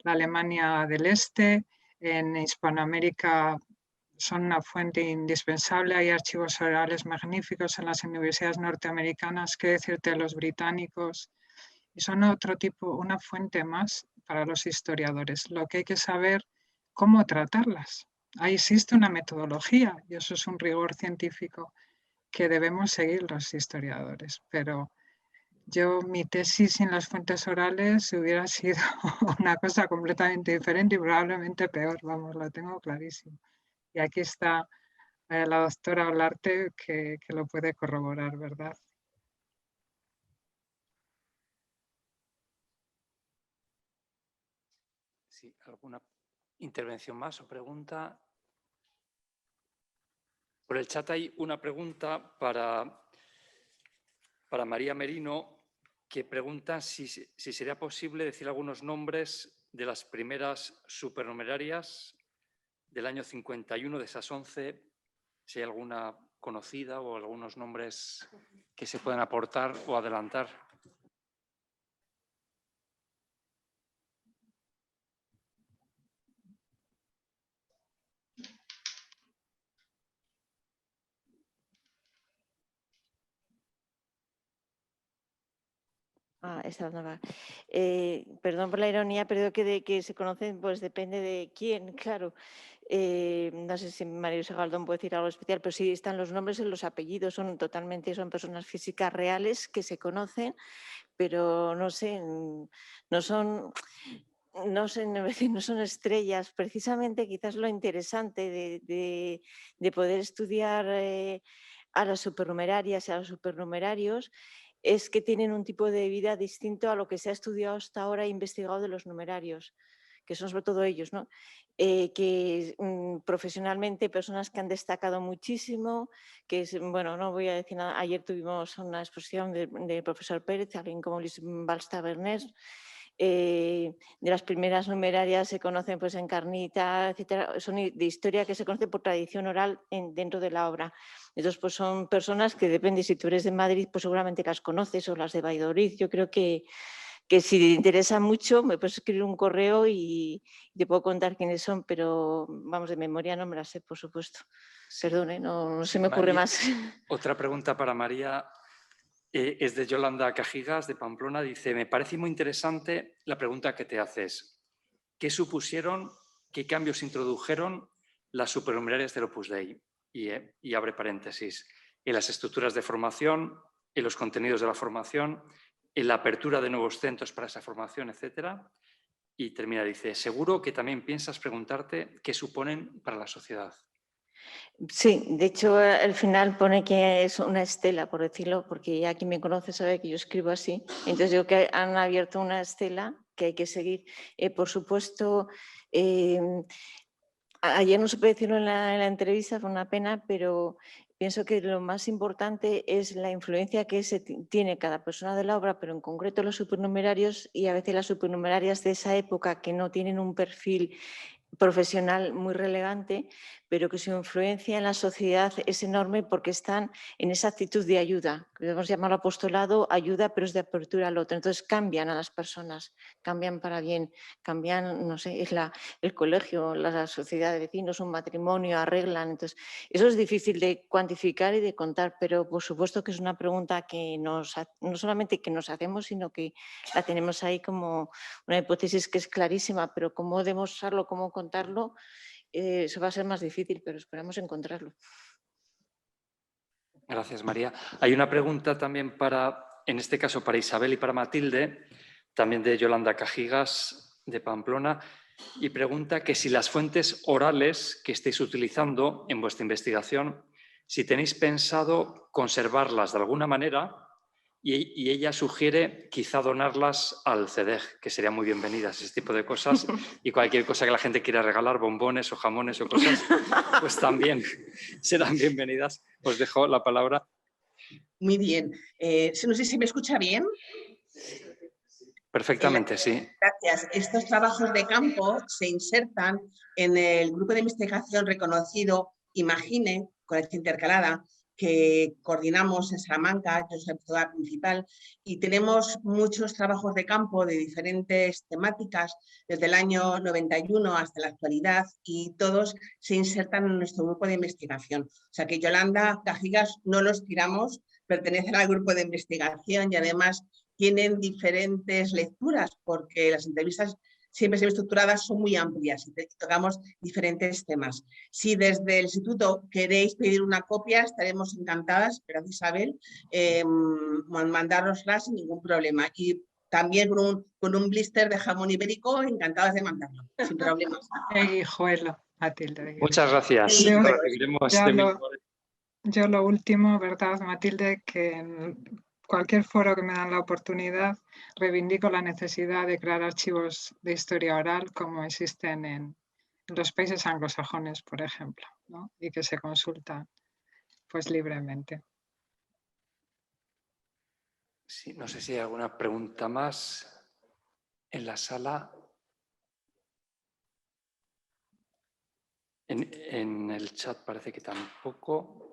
la Alemania del Este. En Hispanoamérica son una fuente indispensable. Hay archivos orales magníficos en las universidades norteamericanas. ¿Qué decirte de los británicos? Y son otro tipo, una fuente más para los historiadores. Lo que hay que saber cómo tratarlas. Ahí existe una metodología y eso es un rigor científico que debemos seguir los historiadores, pero mi tesis sin las fuentes orales hubiera sido una cosa completamente diferente y probablemente peor, vamos, lo tengo clarísimo. Y aquí está la doctora Olarte que lo puede corroborar, ¿verdad? Sí, ¿alguna intervención más o pregunta? Por el chat hay una pregunta para María Merino, que pregunta si sería posible decir algunos nombres de las primeras supernumerarias del año 51, de esas 11, si hay alguna conocida o algunos nombres que se puedan aportar o adelantar. Perdón por la ironía, pero que de que se conocen, pues depende de quién, claro. No sé si María José Galdón puede decir algo especial, pero sí están los nombres y los apellidos, son personas físicas reales que se conocen, pero no sé, no son estrellas. Precisamente quizás lo interesante de poder estudiar a las supernumerarias y a los supernumerarios es que tienen un tipo de vida distinto a lo que se ha estudiado hasta ahora e investigado de los numerarios, que son sobre todo ellos, ¿no? Que profesionalmente personas que han destacado muchísimo, que bueno, no voy a decir nada, ayer tuvimos una exposición del profesor Pérez, alguien como Luis Balsta-Bernés, de las primeras numerarias se conocen pues en Carnita, etcétera, son de historia que se conoce por tradición oral dentro de la obra. Entonces, pues son personas que depende, si tú eres de Madrid, pues seguramente las conoces, o las de Valladolid. Yo creo que si te interesa mucho me puedes escribir un correo y te puedo contar quiénes son, pero vamos, de memoria no me las sé, por supuesto. Perdone, no se me ocurre María, más. Otra pregunta para María. Es de Yolanda Cajigas, de Pamplona. Dice, me parece muy interesante la pregunta que te haces. ¿Qué supusieron, qué cambios introdujeron las supernumerarias del Opus Dei? Y abre paréntesis. En las estructuras de formación, en los contenidos de la formación, en la apertura de nuevos centros para esa formación, etcétera. Y termina, dice, seguro que también piensas preguntarte qué suponen para la sociedad. Sí, de hecho al final pone que es una estela, por decirlo, porque ya quien me conoce sabe que yo escribo así. Entonces digo que han abierto una estela que hay que seguir. Por supuesto, ayer no se puede decirlo en la entrevista, fue una pena, pero pienso que lo más importante es la influencia que tiene cada persona de la obra, pero en concreto los supernumerarios y a veces las supernumerarias de esa época que no tienen un perfil profesional muy relevante, pero que su influencia en la sociedad es enorme porque están en esa actitud de ayuda. Podemos llamarlo apostolado, ayuda, pero es de apertura al otro. Entonces cambian a las personas, cambian para bien, cambian, no sé, es el colegio, la sociedad de vecinos, un matrimonio, arreglan. Entonces, eso es difícil de cuantificar y de contar, pero por supuesto que es una pregunta que no solamente que nos hacemos, sino que la tenemos ahí como una hipótesis que es clarísima, pero cómo demostrarlo, cómo contarlo, eso va a ser más difícil, pero esperamos encontrarlo. Gracias, María. Hay una pregunta también en este caso, para Isabel y para Matilde, también de Yolanda Cajigas, de Pamplona, y pregunta que si las fuentes orales que estéis utilizando en vuestra investigación, si tenéis pensado conservarlas de alguna manera, y ella sugiere quizá donarlas al CEDEG, que serían muy bienvenidas, ese tipo de cosas, y cualquier cosa que la gente quiera regalar, bombones o jamones o cosas, pues también serán bienvenidas. Os dejo la palabra. Muy bien. No sé si me escucha bien. Perfectamente, sí. Gracias. Estos trabajos de campo se insertan en el grupo de investigación reconocido Imagine, con esta intercalada, que coordinamos en Salamanca. Yo soy la profesora principal y tenemos muchos trabajos de campo de diferentes temáticas desde el año 91 hasta la actualidad y todos se insertan en nuestro grupo de investigación. O sea que Yolanda Cajigas no los tiramos, pertenecen al grupo de investigación y además tienen diferentes lecturas porque las entrevistas siempre estructuradas son muy amplias y tocamos diferentes temas. Si desde el instituto queréis pedir una copia, estaremos encantadas, gracias Isabel, mandárnosla sin ningún problema. Y también con un blister de jamón ibérico, encantadas de mandarlo, sin problemas. Guijuelo, Matilde. Muchas gracias. Yo lo último, ¿verdad, Matilde? Que en cualquier foro que me dan la oportunidad, reivindico la necesidad de crear archivos de historia oral como existen en los países anglosajones, por ejemplo, ¿no? Y que se consultan pues libremente. Sí, no sé si hay alguna pregunta más en la sala. En el chat parece que tampoco.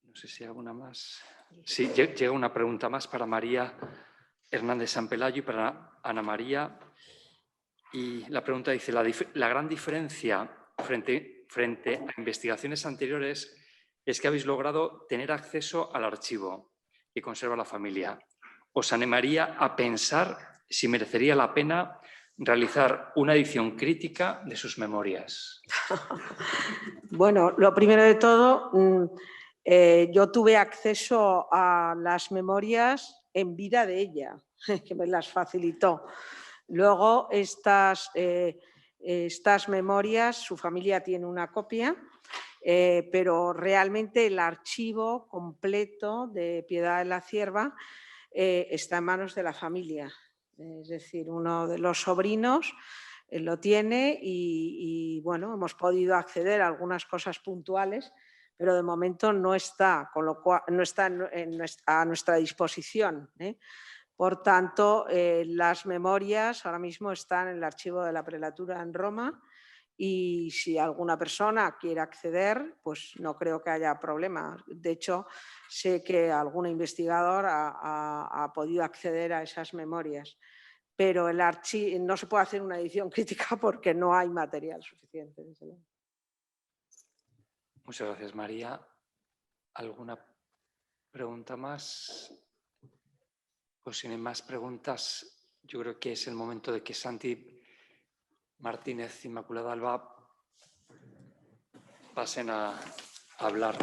No sé si hay alguna más. Sí, llega una pregunta más para María Hernández Sanpelayo y para Ana María. Y la pregunta dice, la gran diferencia frente a investigaciones anteriores es que habéis logrado tener acceso al archivo que conserva la familia. Os animaría a pensar si merecería la pena realizar una edición crítica de sus memorias. Bueno, lo primero de todo, Yo tuve acceso a las memorias en vida de ella, que me las facilitó. Luego estas memorias, su familia tiene una copia, pero realmente el archivo completo de Piedad de la Cierva está en manos de la familia. Es decir, uno de los sobrinos lo tiene y bueno, hemos podido acceder a algunas cosas puntuales, pero de momento no está, con lo cual no está a nuestra disposición. Por tanto, las memorias ahora mismo están en el archivo de la prelatura en Roma y si alguna persona quiere acceder, pues no creo que haya problema. De hecho, sé que algún investigador ha podido acceder a esas memorias, pero no se puede hacer una edición crítica porque no hay material suficiente. Desde luego. Muchas gracias, María. ¿Alguna pregunta más? Pues si no hay más preguntas, yo creo que es el momento de que Santi Martínez, Inmaculada Alba, pasen a hablar.